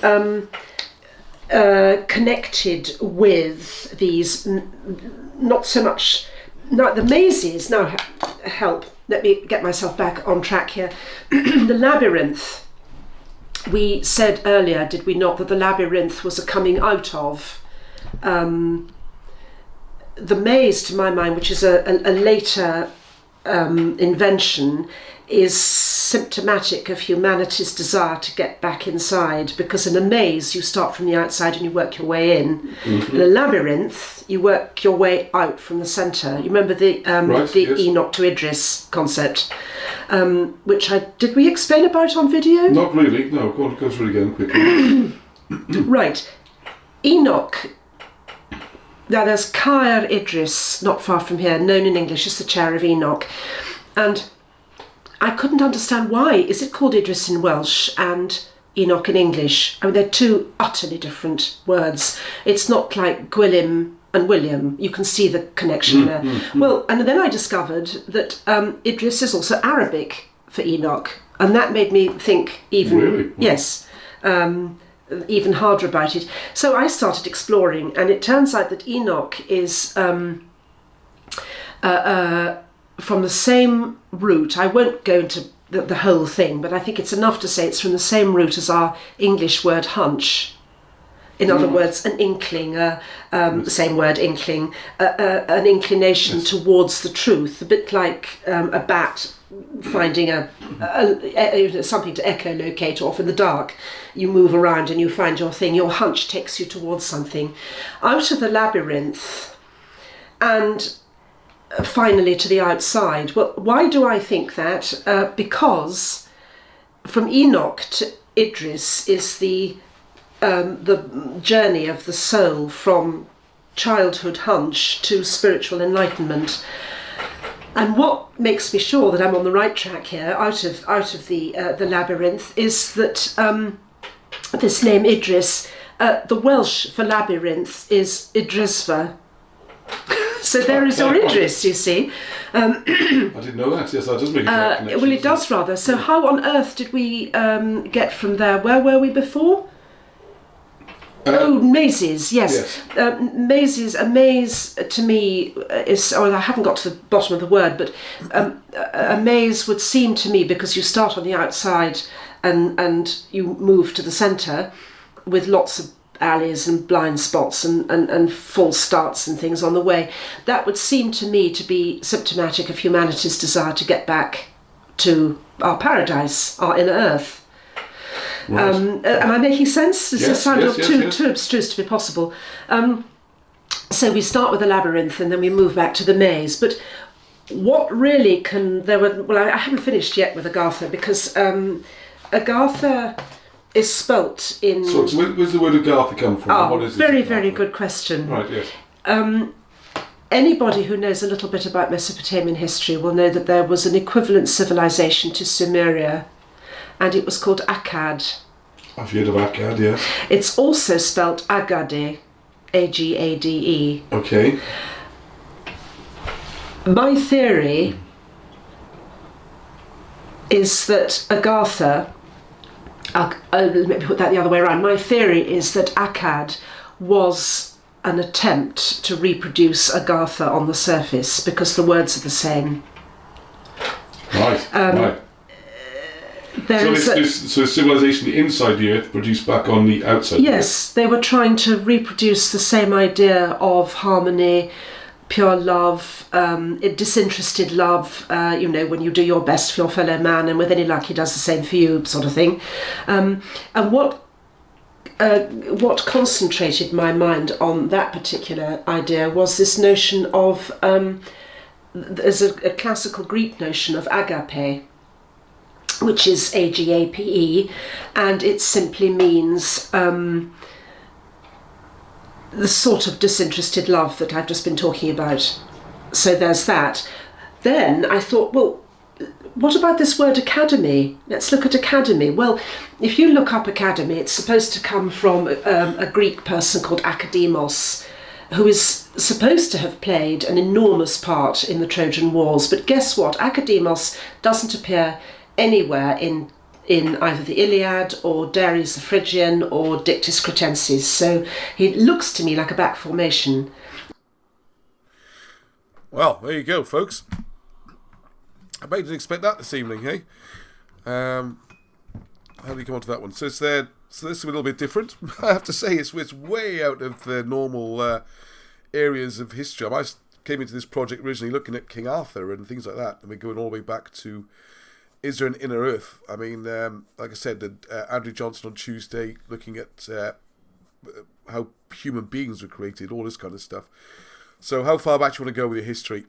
connected with these, not so much. Now the mazes. Now help. Let me get myself back on track here. The labyrinth. We said earlier, did we not, that the labyrinth was a coming out of. The maze, to my mind, which is a later invention, is symptomatic of humanity's desire to get back inside, because in a maze you start from the outside and you work your way in. In a labyrinth you work your way out from the centre. You remember the yes. Enoch to Idris concept, which did we explain about on video?
Not really, no, go through it again quickly.
Right, Enoch. Now there's Caer Idris, not far from here, known in English as the Chair of Enoch. And I couldn't understand why. Is it called Idris in Welsh and Enoch in English? I mean, they're two utterly different words. It's not like Gwilym and William. You can see the connection there. Well, and then I discovered that Idris is also Arabic for Enoch. And that made me think even...
Really?
Yes. Even harder about it. So I started exploring, and it turns out that Enoch is from the same root. I won't go into the whole thing, but I think it's enough to say it's from the same root as our English word hunch. In other words, an inkling, the same word, inkling, an inclination towards the truth, a bit like a bat finding something to echolocate off in the dark. You move around and you find your thing. Your hunch takes you towards something. Out of the labyrinth and finally to the outside. Well, why do I think that? Because from Enoch to Idris is the journey of the soul from childhood hunch to spiritual enlightenment. And what makes me sure that I'm on the right track here, out of the labyrinth, is that this name Idris, the Welsh for labyrinth is Idrisfa. So there is your interest, you see.
I didn't know that. Yes, that does make a direct connection.
Well, it does rather. So how on earth did we get from there? Where were we before? Mazes, yes. Mazes, a maze to me is, I haven't got to the bottom of the word, but a maze would seem to me, because you start on the outside and you move to the centre with lots of alleys and blind spots and false starts and things on the way, that would seem to me to be symptomatic of humanity's desire to get back to our paradise, our inner earth. Right. Am I making sense? Does it sound too abstruse to be possible? So we start with the labyrinth and then we move back to the maze. But what really I haven't finished yet with Agartha, because Agartha is spelt in...
So where's the word Agartha come from?
Oh,
what is
very, very good question.
Right, yes.
Anybody who knows a little bit about Mesopotamian history will know that there was an equivalent civilization to Sumeria, and it was called Akkad.
I've heard of Akkad, yes.
It's also spelt Agade, Agade.
Okay.
My theory is that Agartha, let me put that the other way around. My theory is that Akkad was an attempt to reproduce Agartha on the surface, because the words are the same.
Right, right. So civilization inside the earth produced back on the outside.
Yes, they were trying to reproduce the same idea of harmony, pure love, disinterested love, when you do your best for your fellow man, and with any luck he does the same for you, sort of thing. And what concentrated my mind on that particular idea was this notion of, there's a classical Greek notion of agape, which is Agape, and it simply means the sort of disinterested love that I've just been talking about. So there's that. Then I thought, well, what about this word academy? Let's look at academy. Well, if you look up academy, it's supposed to come from a Greek person called Akademos, who is supposed to have played an enormous part in the Trojan Wars. But guess what? Akademos doesn't appear anywhere in either the Iliad or Darius the Phrygian or Dictys Cretensis. So he looks to me like a back formation.
Well, there you go, folks. I bet you didn't expect that this evening, hey? How do you come on to that one? So it's there. So this is a little bit different. I have to say it's way out of the normal areas of history. I came into this project originally looking at King Arthur and things like that, and we're going all the way back to, is there an inner earth? I mean, like I said, Andrew Johnson on Tuesday looking at how human beings were created, all this kind of stuff. So how far back do you want to go with your history?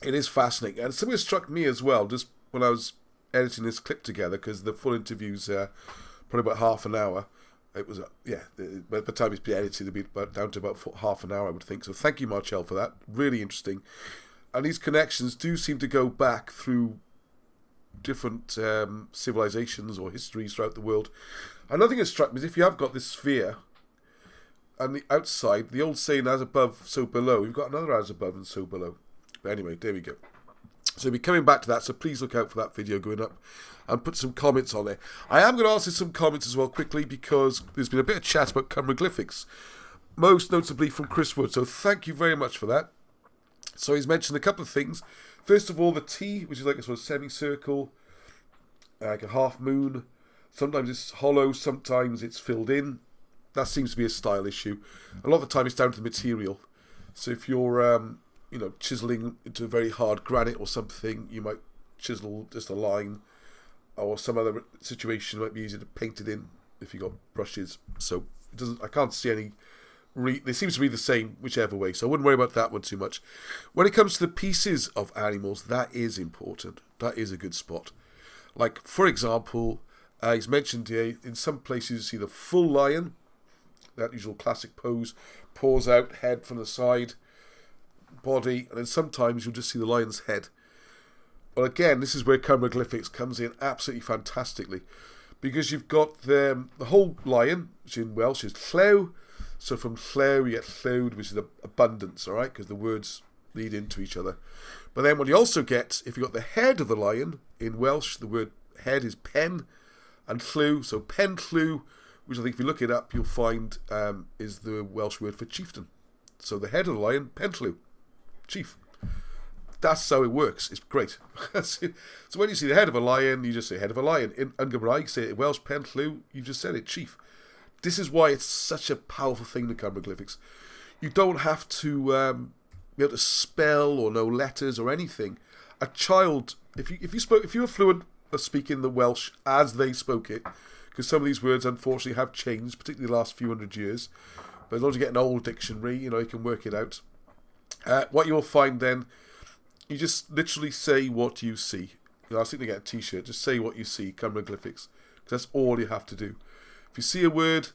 It is fascinating. And something struck me as well, just when I was editing this clip together, because the full interview's probably about half an hour. It was, by the time it's been edited, it'll be down to about half an hour, I would think. So thank you, Marcel, for that. Really interesting. And these connections do seem to go back through different civilizations or histories throughout the world. Another thing that struck me is if you have got this sphere and the outside, the old saying, as above, so below, you've got another as above and so below. But anyway, there we go. So we'll be coming back to that, so please look out for that video going up and put some comments on there. I am going to answer some comments as well quickly, because there's been a bit of chat about chiroglyphics, most notably from Chris Wood, so thank you very much for that. So he's mentioned a couple of things. First of all, the T, which is like a sort of semicircle, like a half moon. Sometimes it's hollow, sometimes it's filled in. That seems to be a style issue. A lot of the time it's down to the material. So if you're, chiseling into a very hard granite or something, you might chisel just a line, or some other situation might be easier to paint it in if you got brushes. So it doesn't. I can't see any. They seem to be the same whichever way, so I wouldn't worry about that one too much. When it comes to the pieces of animals, that is important. That is a good spot. Like, for example, he's mentioned here, in some places you see the full lion, that usual classic pose, paws out, head from the side, body, and then sometimes you'll just see the lion's head. Well, again, this is where chiroglyphics comes in absolutely fantastically, because you've got the whole lion, which in Welsh is llew, So from llew, you get llwyd, which is abundance, all right, because the words lead into each other. But then what you also get, if you've got the head of the lion, in Welsh, the word head is pen, and llew, so pen llew, which I think if you look it up, you'll find is the Welsh word for chieftain. So the head of the lion, pen llew, chief. That's how it works. It's great. So when you see the head of a lion, you just say head of a lion. In Gymraeg, say it Welsh, pen llew, you just said it, chief. This is why it's such a powerful thing, the hieroglyphics. You don't have to be able to spell or know letters or anything. A child, if you were fluent of speaking the Welsh as they spoke it, because some of these words unfortunately have changed, particularly the last few hundred years. But as long as you get an old dictionary, you can work it out. What you'll find then, you just literally say what you see. I was thinking to get a t-shirt, just say what you see, hieroglyphics. Because that's all you have to do. If you see a word,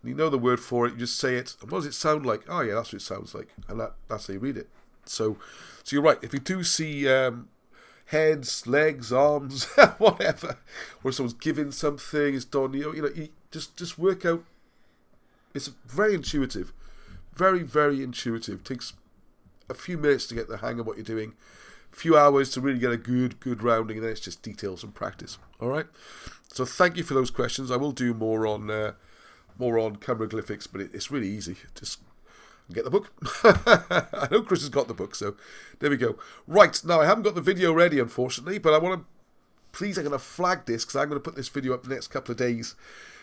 and you know the word for it, you just say it. And what does it sound like? Oh yeah, that's what it sounds like. And that's how you read it. So you're right. If you do see heads, legs, arms, whatever, or someone's giving something, it's done, you just work out. It's very intuitive. Very, very intuitive. It takes a few minutes to get the hang of what you're doing. A few hours to really get a good rounding, and then it's just details and practice. All right. So thank you for those questions. I will do more on hieroglyphics, but it's really easy. Just get the book. I know Chris has got the book, so there we go. Right, now I haven't got the video ready, unfortunately, but I want to, please, I'm going to flag this, because I'm going to put this video up the next couple of days.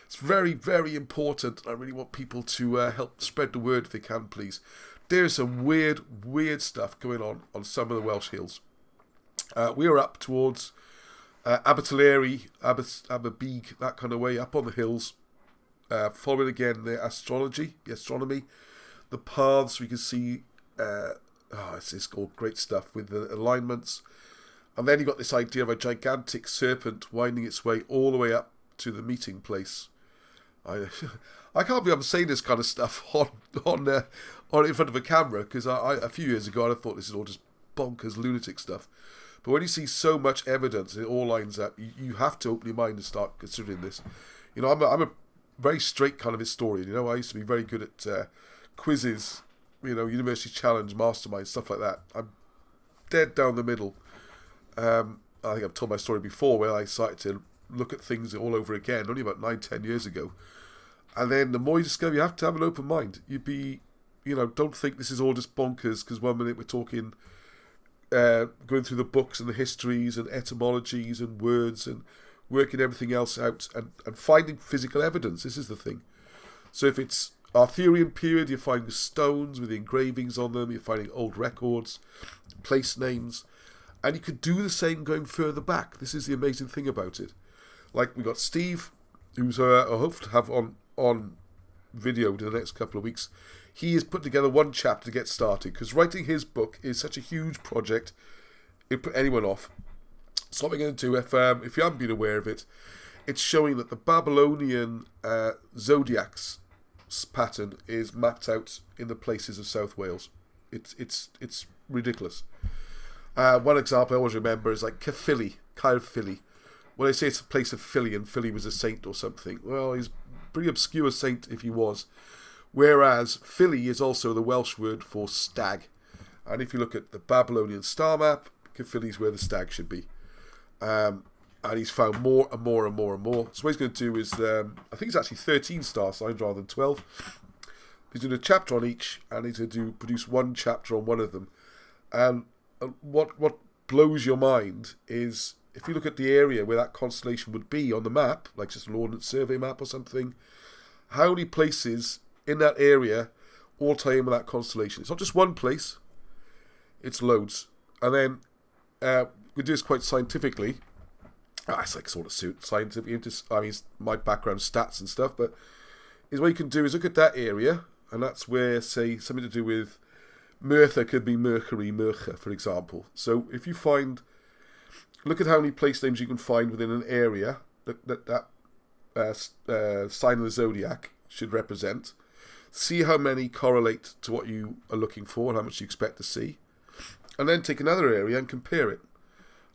It's very, very important. I really want people to help spread the word if they can, please. There's some weird stuff going on some of the Welsh hills. We are up towards Abertillery, Aberbeeg, that kind of way, up on the hills. Following again the astronomy, the paths we can see. It's called great stuff with the alignments. And then you've got this idea of a gigantic serpent winding its way all the way up to the meeting place. I can't believe I'm saying this kind of stuff on in front of a camera, because a few years ago I thought this is all just bonkers lunatic stuff. But when you see so much evidence and it all lines up, you have to open your mind and start considering this. I'm a very straight kind of historian. I used to be very good at quizzes, university challenge, mastermind, stuff like that. I'm dead down the middle. I think I've told my story before, where I started to look at things all over again, only about 9-10 years ago. And then the more you discover, you have to have an open mind. Don't think this is all just bonkers, because one minute we're talking, going through the books and the histories and etymologies and words and working everything else out and finding physical evidence. This is the thing. So if it's Arthurian period, you're finding stones with engravings on them, you're finding old records, place names, and you could do the same going further back. This is the amazing thing about it. Like we got Steve, who's I hope to have on video in the next couple of weeks. He has put together one chapter to get started, because writing his book is such a huge project, it put anyone off. So what we're going to do, if you haven't been aware of it, it's showing that the Babylonian zodiac's pattern is mapped out in the places of South Wales. It's ridiculous. One example I always remember is like Caerphilly. When they say it's a place of Philly, and Philly was a saint or something, well, he's a pretty obscure saint if he was. Whereas Philly is also the Welsh word for stag. And if you look at the Babylonian star map, Caerphilly's where the stag should be. And he's found more and more and more and more. So what he's going to do is, I think it's actually 13 star signs rather than 12. He's doing a chapter on each, and he's going to produce one chapter on one of them. And what blows your mind is, if you look at the area where that constellation would be on the map, like just an ordnance survey map or something, how many places in that area all tie in with that constellation? It's not just one place, it's loads. And then we do this quite scientifically. It's like sort of scientific. It's my background, stats and stuff, but what you can do is look at that area, and that's where, say, something to do with Merthyr could be Mercury, Mercha, for example. So if you look at how many place names you can find within an area that sign of the zodiac should represent. See how many correlate to what you are looking for and how much you expect to see. And then take another area and compare it.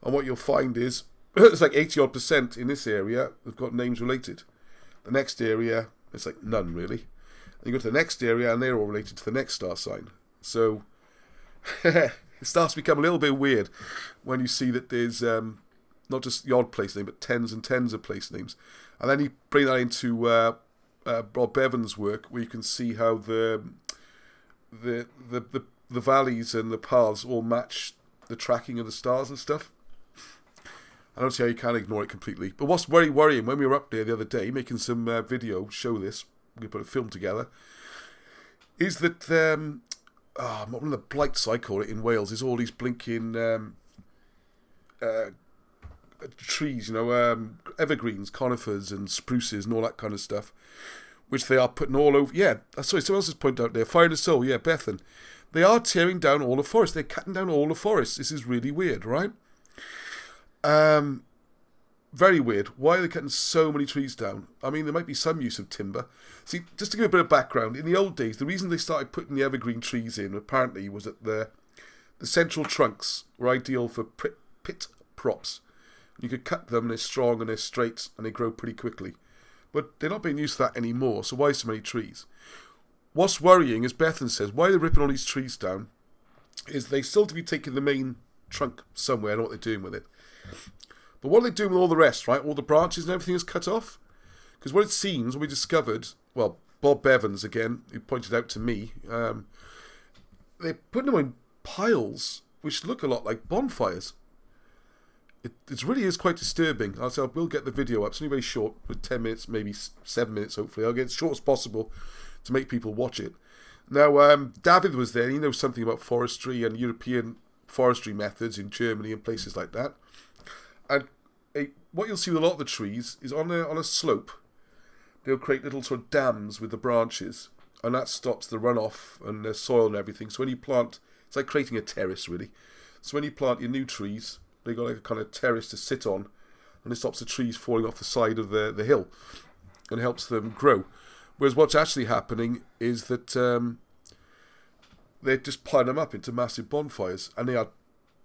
And what you'll find is, it's like 80% in this area have got names related. The next area, it's like none really. you go to the next area, and they're all related to the next star sign. So it starts to become a little bit weird when you see that there's not just the odd place name, but tens and tens of place names. And then you bring that into Bob Bevan's work, where you can see how the valleys and the paths all match the tracking of the stars and stuff. I don't see how you can ignore it completely. But what's very worrying, when we were up there the other day making some video, show this, we put a film together, is that one of the blights, I call it, in Wales, is all these blinking trees, evergreens, conifers and spruces and all that kind of stuff, which they are putting all over. Yeah, sorry, someone else has pointed out there, Fire and the Soul, yeah, Bethan. They are tearing down all the forest. They're cutting down all the forest. This is really weird, right? Very weird. Why are they cutting so many trees down? I mean, there might be some use of timber. See, just to give a bit of background, in the old days, the reason they started putting the evergreen trees in, apparently, was that the central trunks were ideal for pit props. You could cut them, and they're strong, and they're straight, and they grow pretty quickly. But they're not being used for that anymore, so why so many trees? What's worrying, as Bethan says, why they're ripping all these trees down, is they still to be taking the main trunk somewhere and what they're doing with it. But what are they doing with all the rest, right? All the branches and everything is cut off? Because what it seems, when we discovered, well, Bob Bevans, again, who pointed out to me, they're putting them in piles, which look a lot like bonfires. It really is quite disturbing. I will get the video up. It's only very short, with 10 minutes, maybe 7 minutes, hopefully. I'll get it as short as possible to make people watch it. Now, David was there. He knows something about forestry and European forestry methods in Germany and places like that. And what you'll see with a lot of the trees is on a slope, they'll create little sort of dams with the branches, and that stops the runoff and the soil and everything. So when you plant, it's like creating a terrace, really. So when you plant your new trees, they've got like a kind of terrace to sit on, and it stops the trees falling off the side of the hill and helps them grow. Whereas what's actually happening is that they're just piling them up into massive bonfires, and they are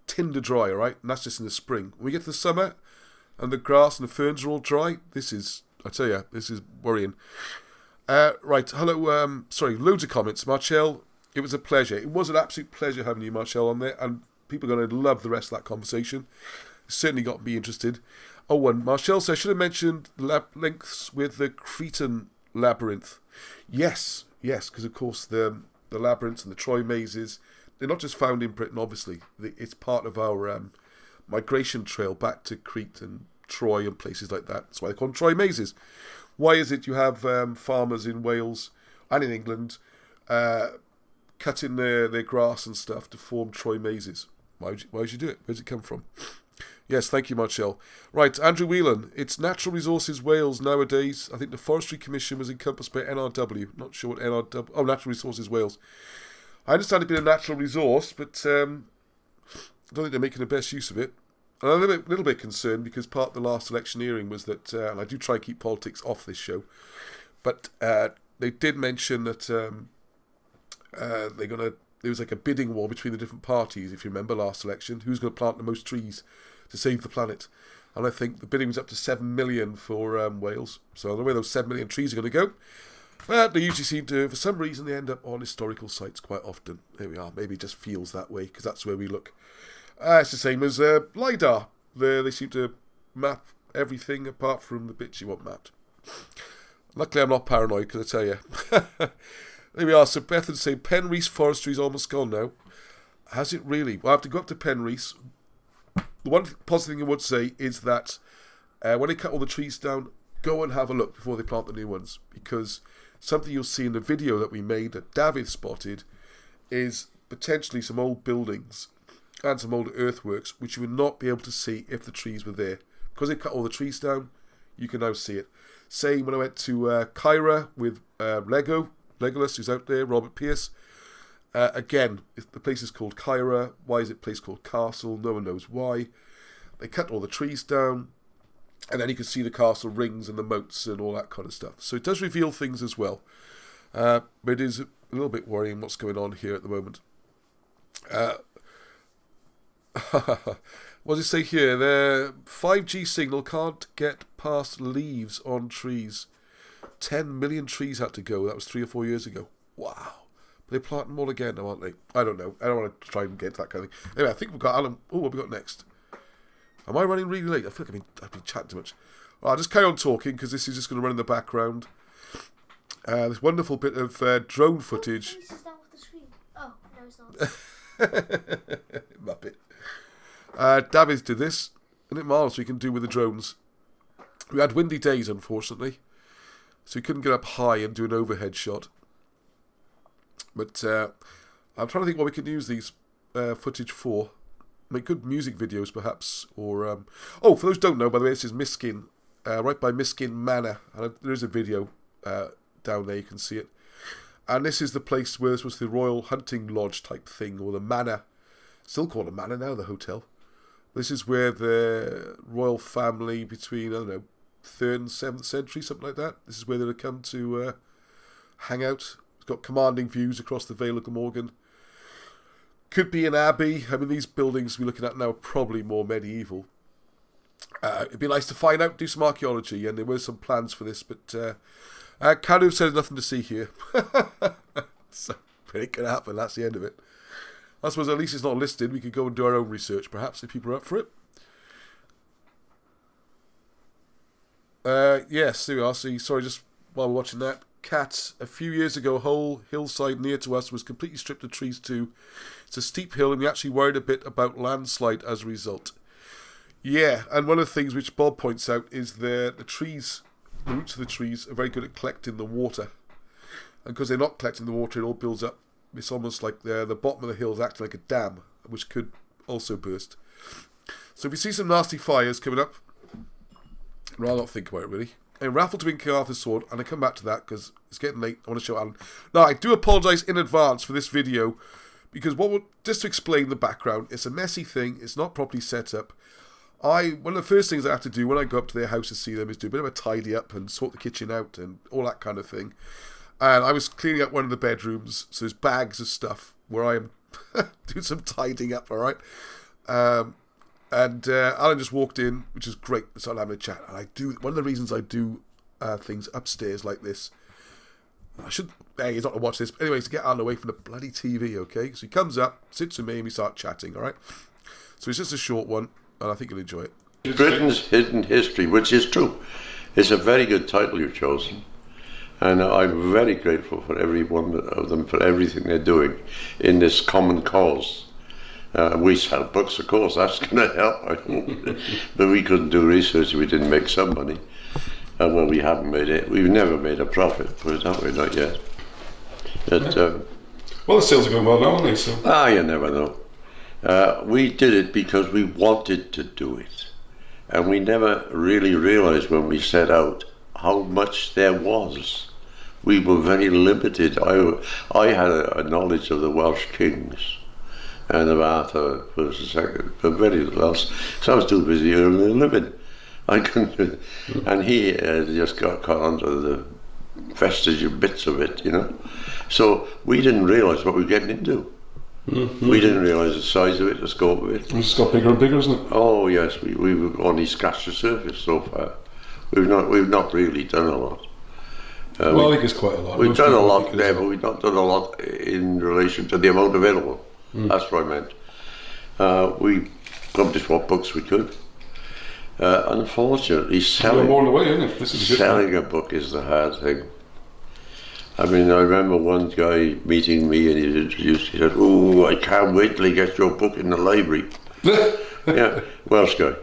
tinder dry, all right? And that's just in the spring. When we get to the summer and the grass and the ferns are all dry, this is worrying. Right, hello, sorry, loads of comments. Marcel, it was a pleasure. It was an absolute pleasure having you, Marcel, on there, and people are going to love the rest of that conversation. It certainly got me interested. Oh, and Marcel says, should have mentioned links with the Cretan labyrinth. Yes, because of course the labyrinths and the Troy mazes, they're not just found in Britain, obviously. It's part of our migration trail back to Crete and Troy and places like that. That's why they're called Troy mazes. Why is it you have farmers in Wales and in England cutting their grass and stuff to form Troy mazes? Why would you do it? Where does it come from? Yes, thank you, Marcel. Right, Andrew Whelan. It's Natural Resources Wales nowadays. I think the Forestry Commission was encompassed by NRW. Not sure what NRW... Oh, Natural Resources Wales. I understand it being a natural resource, but I don't think they're making the best use of it. And I'm a little bit concerned because part of the last electioneering was that, and I do try to keep politics off this show, but they did mention that there was like a bidding war between the different parties, if you remember last election, who's going to plant the most trees to save the planet. And I think the bidding was up to 7 million for Wales. So I don't know where those 7 million trees are going to go. But they usually seem to, for some reason, they end up on historical sites quite often. There we are. Maybe it just feels that way, because that's where we look. It's the same as LiDAR. They seem to map everything apart from the bits you want mapped. Luckily, I'm not paranoid, because I tell you. There we are. So Bethan saying Penrhys Forestry is almost gone now. Has it really? Well, I have to go up to Penrhys. The one positive thing I would say is that when they cut all the trees down, go and have a look before they plant the new ones, because something you'll see in the video that we made that David spotted is potentially some old buildings and some old earthworks which you would not be able to see if the trees were there. Because they cut all the trees down, you can now see it. Same when I went to Kyra with Legolas, who's out there, Robert Pierce. Again, if the place is called Kyra, why is it a place called Castle? No one knows why. They cut all the trees down, and then you can see the castle rings and the moats and all that kind of stuff. So it does reveal things as well. But it is a little bit worrying what's going on here at the moment. What does it say here? The 5G signal can't get past leaves on trees. 10 million trees had to go. That was 3 or 4 years ago. Wow. But they're planting them all again now, aren't they? I don't know. I don't want to try and get to that kind of thing. Anyway, I think we've got Alan. Oh, what have we got next? Am I running really late? I feel like I've been chatting too much. I'll just carry on talking because this is just going to run in the background. This wonderful bit of drone footage.
This is down with the screen. Oh, no, it's not.
Muppet. Davids did this. Isn't it marvellous we can do with the drones? We had windy days, unfortunately, so we couldn't get up high and do an overhead shot. But I'm trying to think what we can use these footage for. Make good music videos, perhaps. Or for those who don't know, by the way, this is Miskin, right by Miskin Manor. And there is a video down there, you can see it. And this is the place where this was the Royal Hunting Lodge type thing, or the manor. Still called a manor now, the hotel. This is where the royal family between, I don't know, 3rd and 7th century, something like that. This is where they would come to hang out. It's got commanding views across the Vale of Glamorgan. Could be an abbey. I mean, these buildings we're looking at now are probably more medieval. It'd be nice to find out, do some archaeology, and there were some plans for this, but Kanu says nothing to see here. So, it ain't going to happen, that's the end of it. I suppose at least it's not listed. We could go and do our own research, perhaps, if people are up for it. Yes, there we are. See, sorry, just while we're watching that. Cats, a few years ago, a whole hillside near to us was completely stripped of trees too. It's a steep hill, and we actually worried a bit about landslide as a result. Yeah, and one of the things which Bob points out is the trees, the roots of the trees are very good at collecting the water. And because they're not collecting the water, it all builds up. It's almost like the bottom of the hill is acting like a dam, which could also burst. So if you see some nasty fires coming up, I'd rather not think about it, really. And raffle to win King Arthur's sword, and I come back to that because it's getting late. I want to show Alan. Now, I do apologise in advance for this video, because just to explain the background, it's a messy thing. It's not properly set up. One of the first things I have to do when I go up to their house to see them is do a bit of a tidy up and sort the kitchen out and all that kind of thing. And I was cleaning up one of the bedrooms, so there's bags of stuff where I am doing some tidying up, all right? And Alan just walked in, which is great. We started having a chat. And one of the reasons I do things upstairs like this, hey, he's not to watch this, but anyways, to get Alan away from the bloody TV, okay? So he comes up, sits with me, and we start chatting, all right? So it's just a short one, and I think you'll enjoy it.
Britain's Hidden History, which is true. It's a very good title you've chosen. And I'm very grateful for every one of them for everything they're doing in this common cause. We sell books, of course, that's going to help, I hope. But we couldn't do research if we didn't make some money. And well, we haven't made it. We've never made a profit, put it that way, not yet. But,
well, the sales are going well now, aren't they? So.
You never know. We did it because we wanted to do it. And we never really realised when we set out how much there was. We were very limited. I had a knowledge of the Welsh kings and of Arthur first and second, but very little else. So I was too busy earning a living. I couldn't, and he just got caught under the vestige of bits of it, you know. So we didn't realise what we were getting into. Mm-hmm. We didn't realise the size of it, the scope of it.
It's got bigger and bigger, isn't it?
Oh yes, we've only scratched the surface so far. We've not really done a lot.
I think it's quite a lot.
We've done a lot there, but we've not done a lot in relation to the amount available. That's what I meant. We published what books we could. Unfortunately, selling a book is the hard thing. I mean, I remember one guy meeting me and he said, "Oh, I can't wait till he gets your book in the library." Yeah, Welsh guy.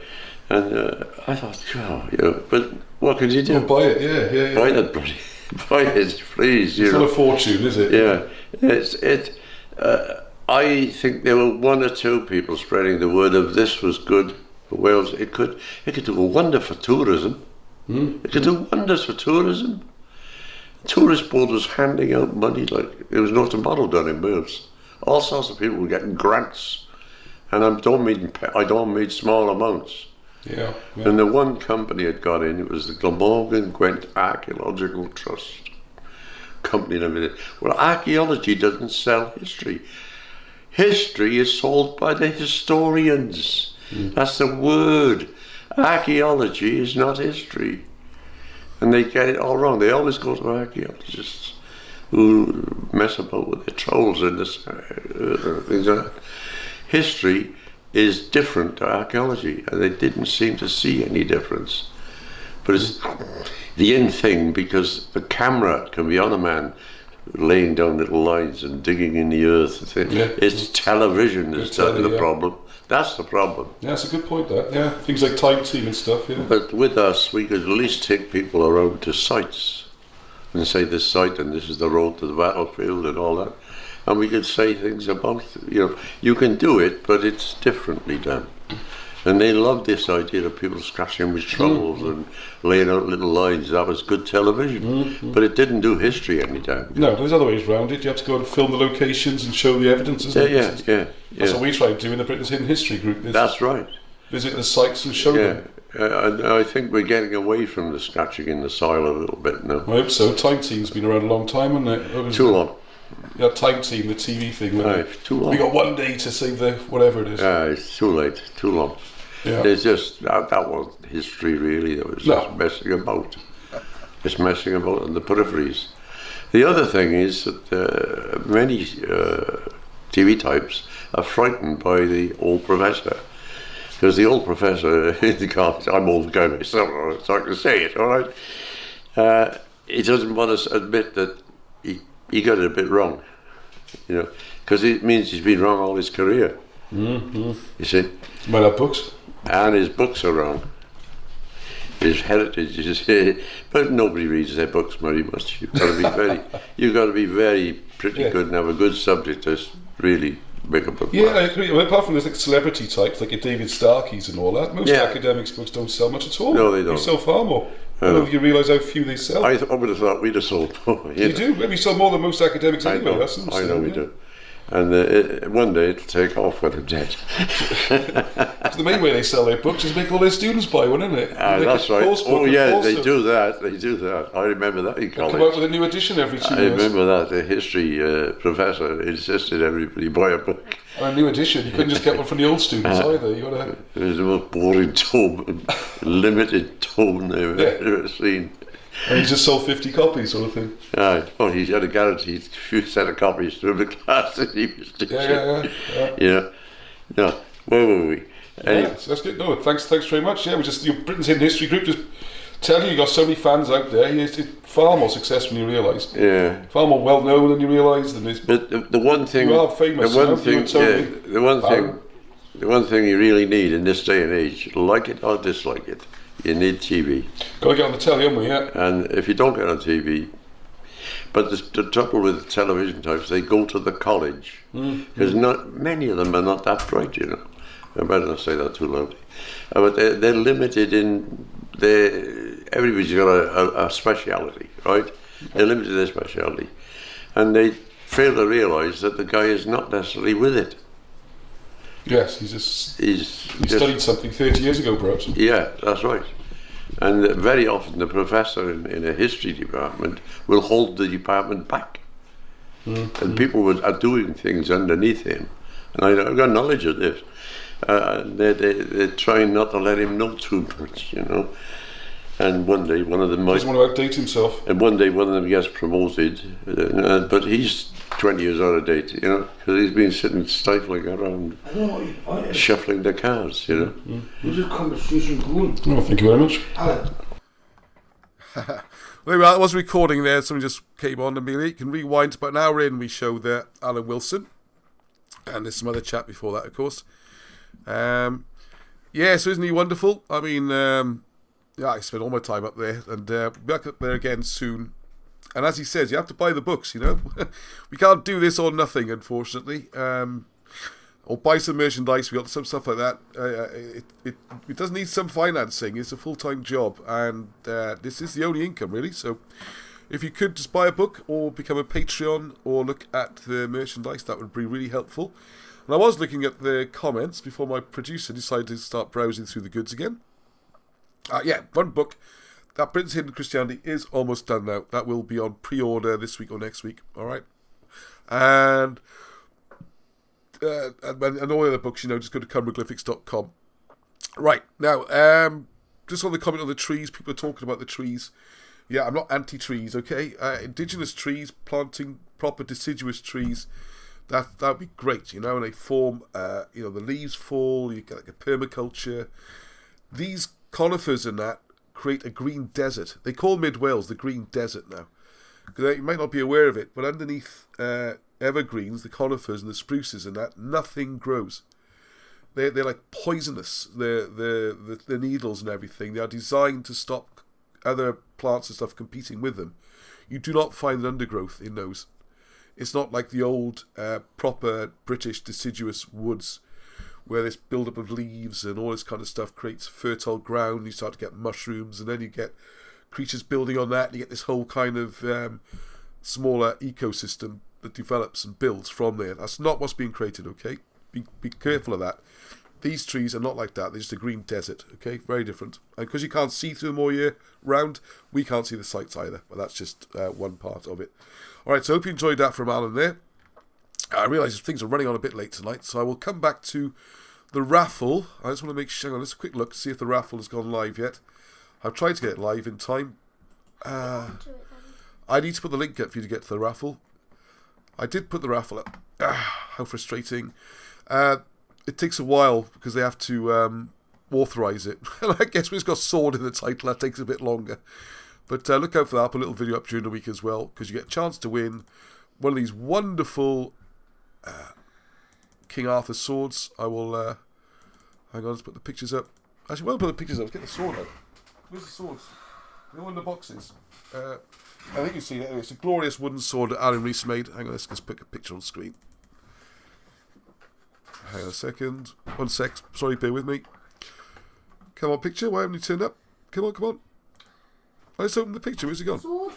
And I thought, oh, you know, but what could you do?
Well, buy it, yeah.
Buy that bloody, buy it, please.
It's not a fortune, is it?
Yeah, I think there were one or two people spreading the word of this was good for Wales. It could do a wonder for tourism. It could do wonders for tourism. Tourist board was handing out money like there was no tomorrow down in Wales. All sorts of people were getting grants, and I don't mean small amounts.
Yeah.
And the one company had got in, it was the Glamorgan Gwent Archaeological Trust Company Limited. Well, archaeology doesn't sell history. History is sold by the historians. That's the word. Archaeology is not history. And they get it all wrong. They always go to archaeologists who mess about with their trolls and this, things like that. History is different to archaeology, and they didn't seem to see any difference. But it's the in thing, because the camera can be on a man laying down little lines and digging in the earth. It's television that's the problem. That's the problem.
Yeah, that's a good point, that. Yeah, things like time team and stuff, yeah.
But with us, we could at least take people around to sites and say this site and this is the road to the battlefield and all that. And we could say things about, you can do it, but it's differently done. And they loved this idea of people scratching with trowels and laying out little lines. That was good television. But it didn't do history any time.
No, there's other ways around it. You have to go and film the locations and show the evidence, isn't it?
Yeah.
That's what we try to do in the Britain's Hidden History group.
That's right.
Visit the sites and show them.
And I think we're getting away from the scratching in the soil a little bit now.
I hope so. Time Team's been around a long time, hasn't it?
Too long.
Yeah, Time Team, the TV thing.
Too long.
We got one day to save the whatever it is.
It's too late. Too long.
Yeah.
It's just, that wasn't history really. That was just messing about. Just messing about in the peripheries. The other thing is that many TV types are frightened by the old professor. Because the old professor in the college, I'm old guy myself, so I can say it, all right? He doesn't want to admit that he got it a bit wrong, because it means he's been wrong all his career. You see?
Might have books.
And his books are wrong. His heritage is, but nobody reads their books very much. You've got to be very pretty good and have a good subject to really make a book.
Yeah, I agree. Well, apart from the celebrity types like your David Starkeys and all that, most academics books don't sell much at all.
No, they don't.
They sell far more. I don't know if you realise how few they sell.
I would have thought we'd have sold more.
You do? Maybe sell more than most academics anyway.
I know we do. And one day it'll take off when I'm dead.
It's the main way they sell their books is make all their students buy one, isn't it?
That's right. Oh yeah, they do that. I remember that in college.
They come out with a new edition every 2 years.
I remember that. The history professor insisted everybody buy a book.
And a new edition. You couldn't just get one from the old students either. You got to.
It was the most boring tome, limited tome they've ever seen.
And he just sold 50 copies, sort of thing.
Well, he had a guaranteed few set of copies through the class that he was teaching. Yeah. Where were we?
Yeah, so that's good. No, thanks very much. Yeah, we just your Britain's Hidden History group. Just telling you got so many fans out there. It's far more successful than you realise.
Yeah.
Far more well known than you realise.
But the one thing,
you are famous.
The one thing you really need in this day and age, like it or dislike it, you need TV.
Got to get on the telly, haven't we? Yeah.
And if you don't get on TV, but the trouble with television types, they go to the college because not many of them are not that bright, I better not say that too loudly. But they're limited in everybody's got a speciality, right? They're limited in their speciality, and they fail to realise that the guy is not necessarily with it.
Yes, he studied something 30 years ago, perhaps.
Yeah, that's right. And very often the professor in a history department will hold the department back. And people are doing things underneath him. And I've got knowledge of this. They're trying not to let him know too much, And one day one of them
doesn't want to outdate himself.
And one day one of them gets promoted, but he's 20 years out of date, because he's been sitting stifling around, shuffling the cards,
How's this conversation going?
Oh, thank you very much.
Alan.
Well, I was recording there, somebody just came on immediately. You can rewind about an hour in, we show there Alan Wilson. And there's some other chat before that, of course. So isn't he wonderful? I mean, I spend all my time up there, and back up there again soon. And as he says, you have to buy the books, We can't do this or nothing, unfortunately. Or buy some merchandise, we got some stuff like that. It does need some financing. It's a full-time job, and this is the only income, really. So if you could just buy a book or become a Patreon or look at the merchandise, that would be really helpful. And I was looking at the comments before my producer decided to start browsing through the goods again. One book. That Britain's Hidden Christianity is almost done now. That will be on pre-order this week or next week. All right. And all the other books, just go to cumberglyphics.com. Right. Now, just on the comment on the trees, people are talking about the trees. Yeah, I'm not anti-trees, okay? Indigenous trees, planting proper deciduous trees, that would be great, you know, and they form, you know, the leaves fall, you get like a permaculture. These conifers and that create a green desert. They call Mid-Wales the green desert now. You might not be aware of it, but underneath evergreens, the conifers and the spruces and that, nothing grows. They're like poisonous. The needles and everything. They are designed to stop other plants and stuff competing with them. You do not find an undergrowth in those. It's not like the old proper British deciduous woods where this build-up of leaves and all this kind of stuff creates fertile ground. You start to get mushrooms, and then you get creatures building on that, and you get this whole kind of smaller ecosystem that develops and builds from there. That's not what's being created, okay? Be careful of that. These trees are not like that. They're just a green desert, okay? Very different. And because you can't see through them all year round, we can't see the sights either. But that's just one part of it. All right, so I hope you enjoyed that from Alan there. I realise things are running on a bit late tonight, so I will come back to the raffle. I just want to make sure, hang on, let's a quick look to see if the raffle has gone live yet. I've tried to get it live in time. I need to put the link up for you to get to the raffle. I did put the raffle up. How frustrating. It takes a while because they have to authorise it. And I guess when it's got sword in the title, that takes a bit longer. But look out for that. I'll put a little video up during the week as well, because you get a chance to win one of these wonderful King Arthur swords. I will... hang on, let's put the pictures up. Actually, while I put the pictures up, let's get the sword out. Where's the swords? They're all in the boxes. I think you see it. Anyway, it's a glorious wooden sword that Alan Rees made. Hang on, let's just put a picture on screen. Hang on a second. 1 sec. Sorry, bear with me. Come on, picture. Why haven't you turned up? Come on, come on. Let's open the picture. Where's he gone?
Sword.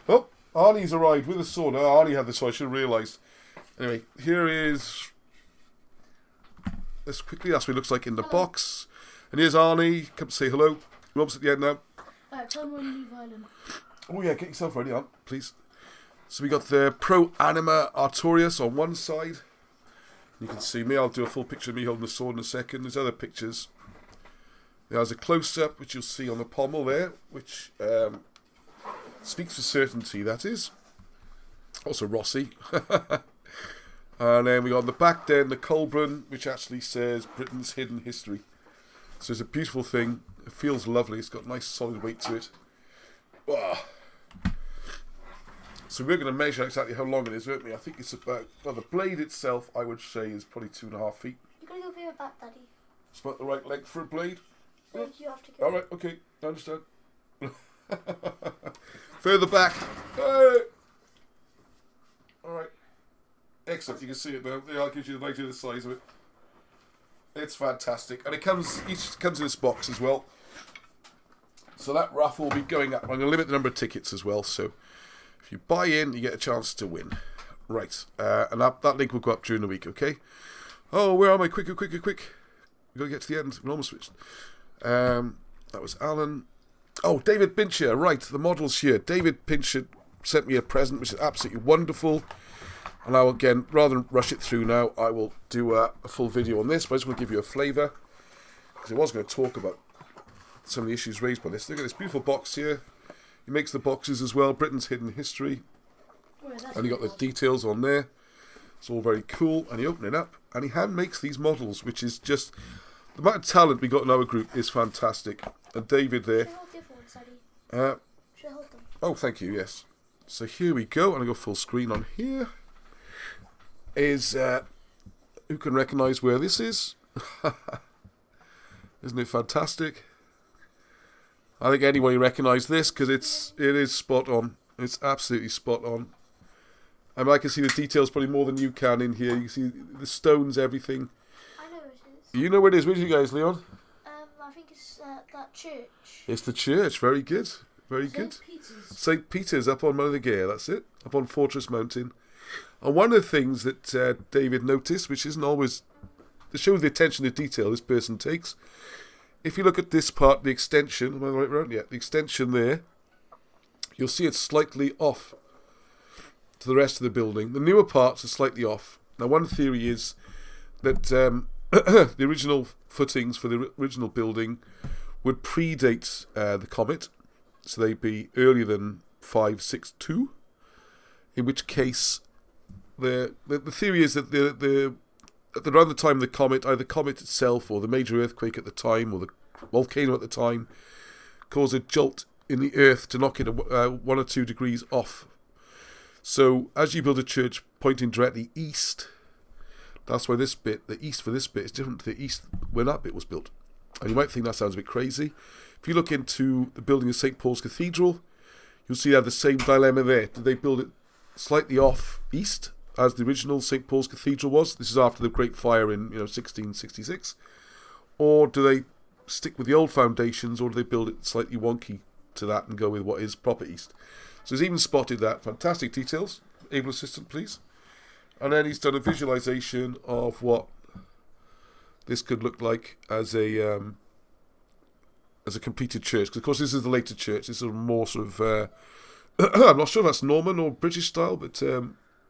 Oh, Arnie's arrived with a sword. Oh, Arnie had the sword. I should have realised. Anyway, here is... Let's quickly... That's what it looks like in the box. And here's Arnie. Come say hello. Rob's at the end now.
Tell me when you leave Ireland.
Oh yeah, get yourself ready on, please. So we got the Pro Anima Artorias on one side. You can see me. I'll do a full picture of me holding the sword in a second. There's other pictures. There's a close-up, which you'll see on the pommel there, which speaks for certainty, that is. Also Rossi. And then we got on the back then the Colburn, which actually says Britain's Hidden History. So it's a beautiful thing. It feels lovely. It's got a nice solid weight to it. Wow. So we're going to measure exactly how long it is, won't we? I think it's about... Well, the blade itself, I would say, is probably 2.5 feet.
You're going to go for your back, Daddy.
It's about the right length for a blade.
No, you have to go.
Alright, okay. I understand. Further back. Hey! Alright. Excellent. You can see it now. There, I'll give you the idea of the size of it. It's fantastic. And it comes... Each comes in this box as well. So that raffle will be going up. I'm going to limit the number of tickets as well, so if you buy in, you get a chance to win. Right, and that link will go up during the week, okay? Oh, where am I? Quicker. We've got to get to the end. We're almost switched. That was Alan. Oh, David Pincher, right, the model's here. David Pincher sent me a present, which is absolutely wonderful. And I will, again, rather than rush it through now, I will do a full video on this, but I just want to give you a flavour, because I was going to talk about some of the issues raised by this. Look at this beautiful box here. He makes the boxes as well, Britain's Hidden History. And you got the details on there. It's all very cool. And you open it up, and he hand makes these models, which is just... The amount of talent we got in our group is fantastic. And David there...
Should I hold the other ones, Daddy? Should I hold them?
Oh, thank you, yes. So here we go, and I go full screen on here. Is... who can recognise where this is? Isn't it fantastic? I think anyone will recognise this, because it is spot on. It's absolutely spot on. I mean, I can see the details probably more than you can in here. You can see the stones, everything.
I know where it is.
You know where it is. Where are you guys, Leon?
I think it's that church.
It's the church. Very good. Very good.
St. Peter's.
St. Peter's up on Mount of the Gare. That's it. Up on Fortress Mountain. And one of the things that David noticed, which isn't always... to show the attention to detail this person takes... If you look at this part, the extension, am I right around? Yeah, the extension there, you'll see it's slightly off to the rest of the building. The newer parts are slightly off. Now, one theory is that the original footings for the original building would predate the comet, So they'd be earlier than 562. In which case, the theory is that around the time of the comet, either the comet itself or the major earthquake at the time or the volcano at the time caused a jolt in the earth to knock it 1 or 2 degrees off. So as you build a church pointing directly east, that's why the east for this bit is different to the east when that bit was built. And you might think that sounds a bit crazy. If you look into the building of St. Paul's Cathedral, you'll see they have the same dilemma there. Did they build it slightly off east, as the original St. Paul's Cathedral was? This is after the Great Fire in 1666. Or do they stick with the old foundations, or do they build it slightly wonky to that and go with what is proper east? So he's even spotted that. Fantastic details. Able assistant, please. And then he's done a visualization of what this could look like as a completed church. Because of course this is the later church. This is more sort of I'm not sure if that's Norman or British style, but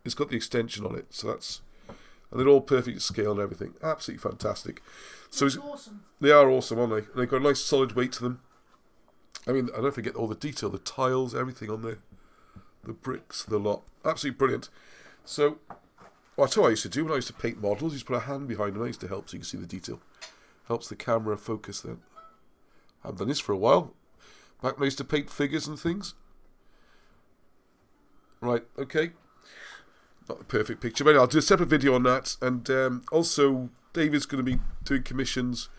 it's got the extension on it. So that's, and they're all perfect scale and everything. Absolutely fantastic. So
awesome.
They are awesome, aren't they? They've got a nice solid weight to them. I mean, I don't forget all the detail, the tiles, everything on there, the bricks, the lot. Absolutely brilliant. So, well, I tell you what I used to do when I used to paint models. You just put a hand behind them. I used to help so you can see the detail. Helps the camera focus then. I haven't done this for a while. Back when I used to paint figures and things. Right, okay. Not the perfect picture, but anyway, I'll do a separate video on that. And also, David's going to be doing commissions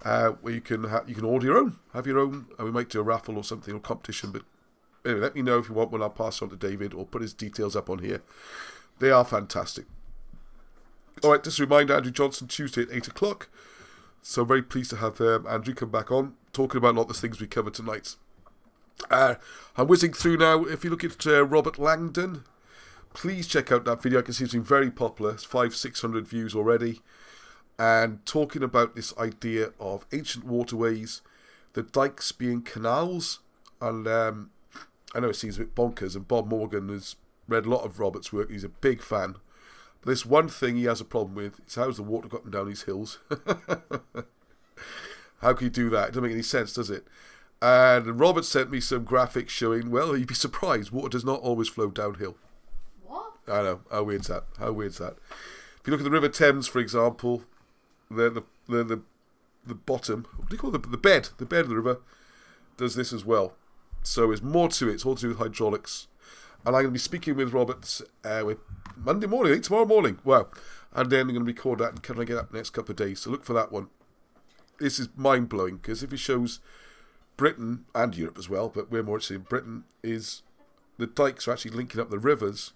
where you can order your own, have your own, and we might do a raffle or something or competition. But anyway, let me know if you want one. I'll pass it on to David or put his details up on here. They are fantastic. All right, just a reminder, Andrew Johnson, Tuesday at 8 o'clock. So I'm very pleased to have Andrew come back on, talking about a lot of the things we covered tonight. I'm whizzing through now. If you look at Robert Langdon, please check out that video. I can see it's been very popular. It's 500-600 views already. And talking about this idea of ancient waterways, the dikes being canals. And I know it seems a bit bonkers, and Bob Morgan has read a lot of Robert's work. He's a big fan. But there's one thing he has a problem with. It's how's the water got down these hills? How can you do that? It doesn't make any sense, does it? And Robert sent me some graphics showing, well, you'd be surprised, water does not always flow downhill.
What?
I know. How weird's that? How weird's that? If you look at the River Thames, for example, the bottom, what do you call it? The bed of the river does this as well. So there's more to it. It's all to do with hydraulics. And I'm going to be speaking with Robert with Monday morning, I think, tomorrow morning. Wow. And then I'm going to record that and kind of get up the next couple of days. So look for that one. This is mind-blowing, because if it shows Britain and Europe as well, but we're more actually in Britain, is the dikes are actually linking up the rivers,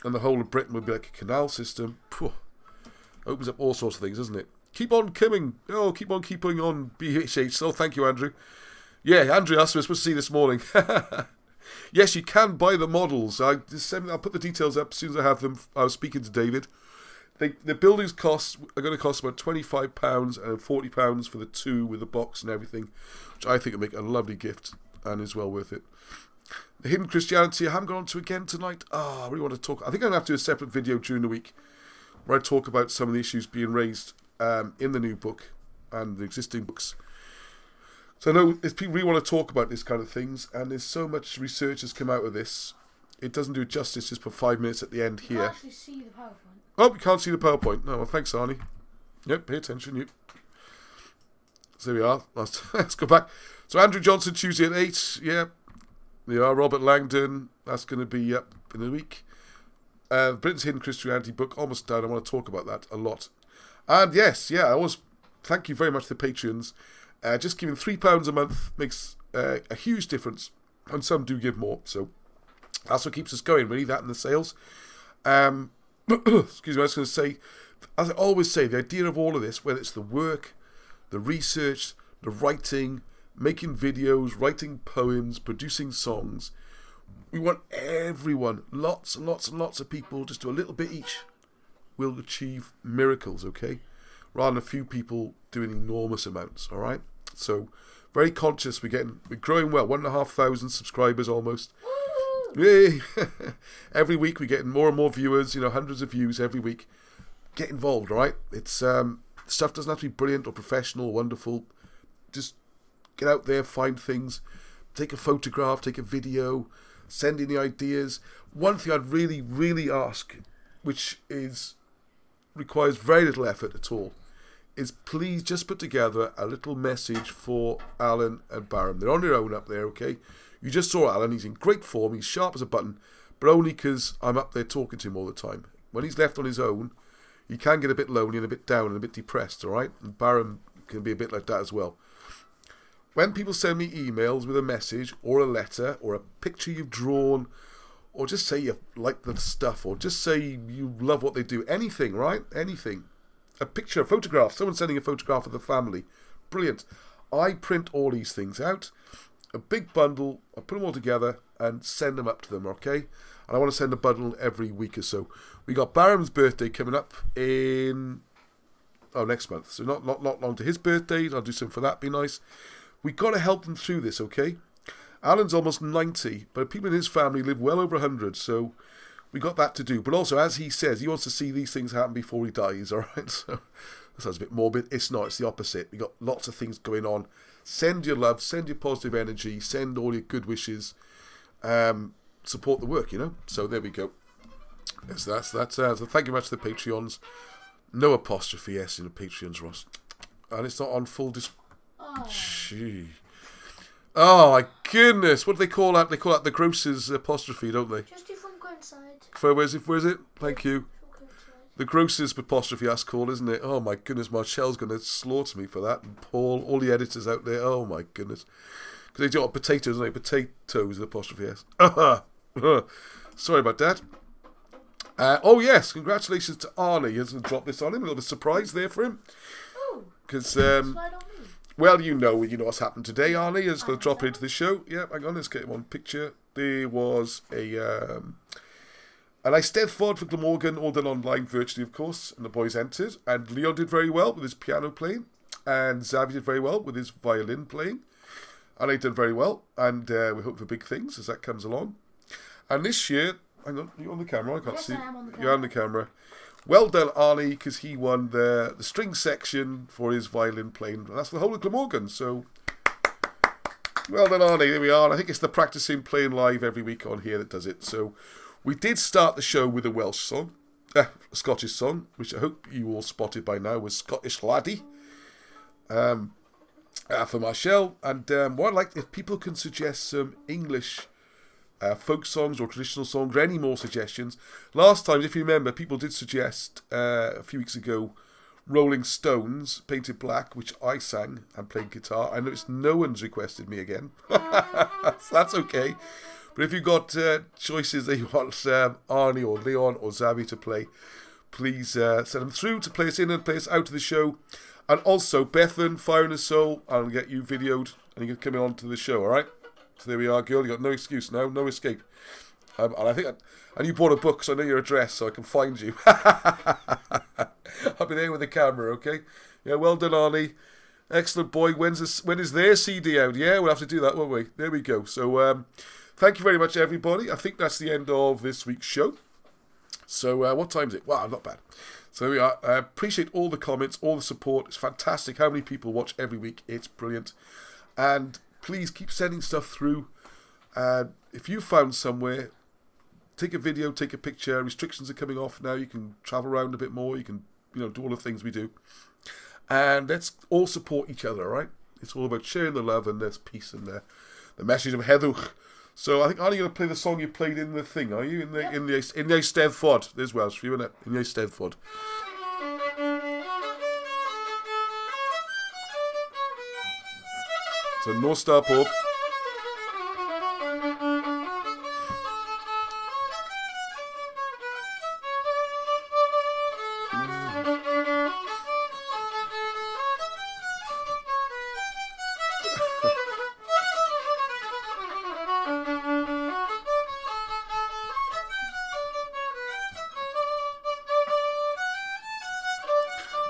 and the whole of Britain would be like a canal system. Phew. Opens up all sorts of things, doesn't it? Keep on coming. Oh, keep on keeping on, BHH. So thank you, Andrew. Yeah, Andrew, that's what we're supposed to see this morning. Yes, you can buy the models. I'll put the details up as soon as I have them. I was speaking to David. The buildings are going to cost about £25 and £40 for the two with the box and everything, which I think will make a lovely gift and is well worth it. The Hidden Christianity, I haven't gone on to again tonight. I really want to talk. I think I'm going to have to do a separate video during the week where I talk about some of the issues being raised in the new book and the existing books. So I know if people really want to talk about this kind of things, and there's so much research has come out of this, it doesn't do it justice just for 5 minutes at the end here.
You can actually see the PowerPoint.
Oh, you can't see the PowerPoint. No, well, thanks, Arnie. Yep, pay attention, you. So there we are. Let's go back. So Andrew Johnson, Tuesday at 8. Yeah, there you are. Robert Langdon, that's going to be up in a week. Britain's Hidden Christianity book, almost done. I want to talk about that a lot. And yes, I always thank you very much to the Patreons. Just giving £3 a month makes a huge difference, and some do give more. So that's what keeps us going, really, that and the sales. Excuse me, I was going to say, as I always say, the idea of all of this, whether it's the work, the research, the writing, making videos, writing poems, producing songs, we want everyone, lots and lots and lots of people, just do a little bit each, will achieve miracles, okay? Rather than a few people doing enormous amounts, all right? So, very conscious, we're growing well, 1,500 subscribers almost. Yay! Every week we're getting more and more viewers, hundreds of views every week. Get involved, all right? It's stuff doesn't have to be brilliant or professional or wonderful. Just get out there, find things, take a photograph, take a video, send in the ideas. One thing I'd really, really ask, which requires very little effort at all, is please just put together a little message for Alan and Barham. They're on their own up there, okay? You just saw Alan, he's in great form, he's sharp as a button, but only because I'm up there talking to him all the time. When he's left on his own, he can get a bit lonely and a bit down and a bit depressed, all right? And Barham can be a bit like that as well. When people send me emails with a message or a letter or a picture you've drawn, or just say you like the stuff, or just say you love what they do, anything, right? Anything. A picture, a photograph, someone sending a photograph of the family. Brilliant. I print all these things out, a big bundle, I put them all together and send them up to them, okay? And I want to send a bundle every week or so. We got Barham's birthday coming up in next month. So not long to his birthday. I'll do something for that, be nice. We got to help them through this, okay? Alan's almost 90, but people in his family live well over 100, so we got that to do. But also, as he says, he wants to see these things happen before he dies, all right? So that sounds a bit morbid. It's not. It's the opposite. We got lots of things going on. Send your love, send your positive energy, send all your good wishes. Support the work, you know? So there we go. Yes, that's so thank you very much to the Patreons. No apostrophe S in the Patreons, Ross. And it's not on full Gee. Oh my goodness. What do they call that? They call that the grocer's apostrophe, don't they?
Just do from coincide.
Where's it? Thank you. The grocer's apostrophe that's called, isn't it? Oh my goodness, Marcel's going to slaughter me for that. And Paul, all the editors out there, oh my goodness. Because they do it potatoes, don't they? Potatoes, apostrophe S. Sorry about that. Oh yes, congratulations to Arnie. He hasn't dropped this on him. A little bit of surprise there for him.
Oh.
Because,
Slide on me.
well, you know what's happened today, Arnie. He's going to drop it into the show. Yeah, hang on, let's get him on picture. There was an Eisteddfod for Glamorgan, all done online virtually, of course, and the boys entered. And Leon did very well with his piano playing, and Xavi did very well with his violin playing, and they did very well, and we hope for big things as that comes along. And this year, hang on, are you on the camera? I can't see.
I am on the camera.
You're on the camera. Well done, Arnie, because he won the string section for his violin playing. And that's the whole of Glamorgan, so well done, Arnie. There we are. And I think it's the practicing playing live every week on here that does it. So we did start the show with a Welsh song, a Scottish song, which I hope you all spotted by now was Scottish Laddie for Marshall. And what I'd like, if people can suggest some English folk songs or traditional songs, or any more suggestions. Last time, if you remember, people did suggest a few weeks ago Rolling Stones, Painted Black, which I sang and played guitar. I noticed no one's requested me again. So that's okay. But if you've got choices that you want Arnie or Leon or Xavi to play, please send them through to play us in and play us out of the show. And also, Bethan, Fire in the Soul, I'll get you videoed and you can come on to the show, alright? So there we are, girl. You got no excuse now, no escape. And I think, and you bought a book, so I know your address, so I can find you. I'll be there with the camera, okay? Yeah, well done, Arnie. Excellent boy. When is their CD out? Yeah, we'll have to do that, won't we? There we go. So, thank you very much, everybody. I think that's the end of this week's show. So, what time is it? Wow, not bad. So there we are. I appreciate all the comments, all the support. It's fantastic how many people watch every week. It's brilliant. And please keep sending stuff through. If you found somewhere, take a video, take a picture. Restrictions are coming off now. You can travel around a bit more. You can, do all the things we do. And let's all support each other, right? It's all about sharing the love and there's peace and the message of Heddwch. So I think, are you going to play the song you played in the thing? Are you in the Eisteddfod? There's Welsh for you, isn't it? In the Eisteddfod. So no star pob.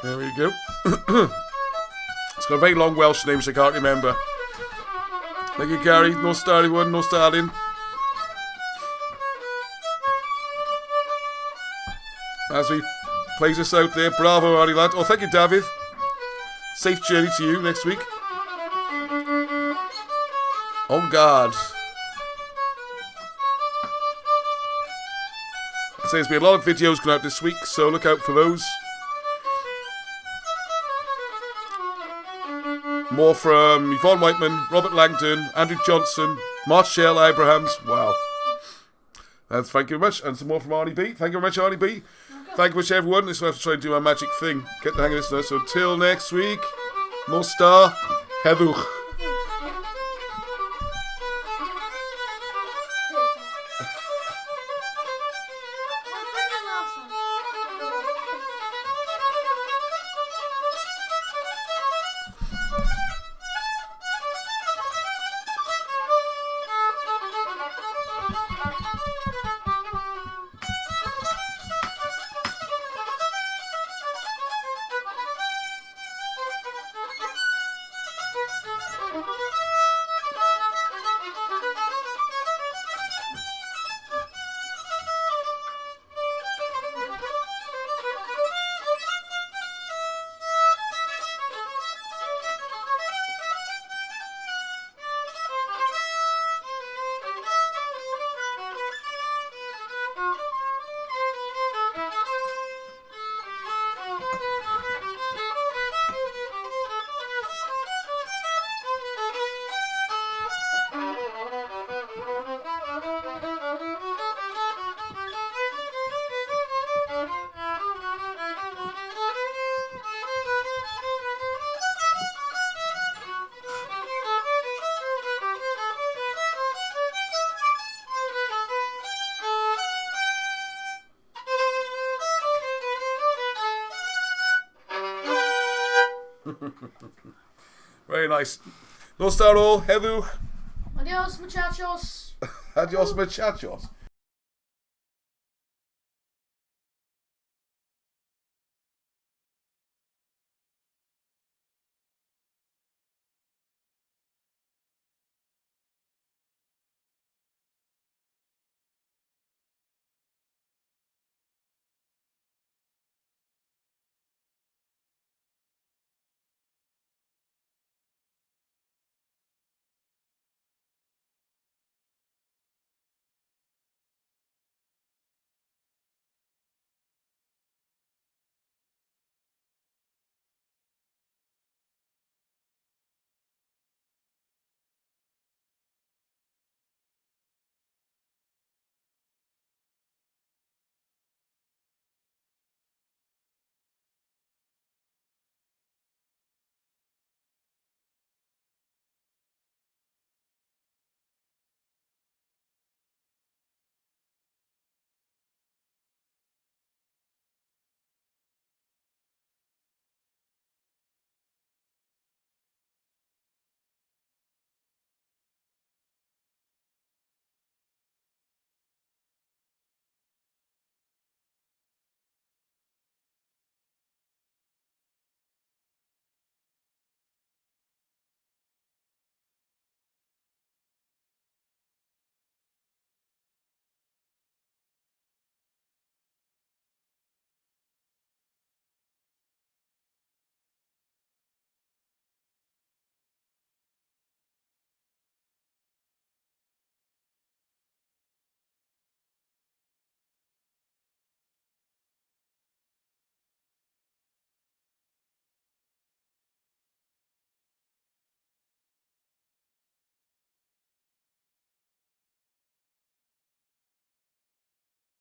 There we go. It's got a very long Welsh name, so I can't remember. Thank you, Gary. No starry one, no starling. As he plays us out there, bravo, Arnie lad. Oh, thank you, David. Safe journey to you next week. On guard. So there's been a lot of videos going out this week, so look out for those. More from Yvonne Whiteman, Robert Langdon, Andrew Johnson, Marshall Abrahams. Wow. Thank you very much. And some more from Arnie B. Thank you very much, Arnie B. Thank you very much, everyone. This will have to try and do my magic thing. Get the hang of this now. So until next week, Nostar Heduch. Very nice. Nostar all, Heduch.
Adios, muchachos.
Adios, muchachos.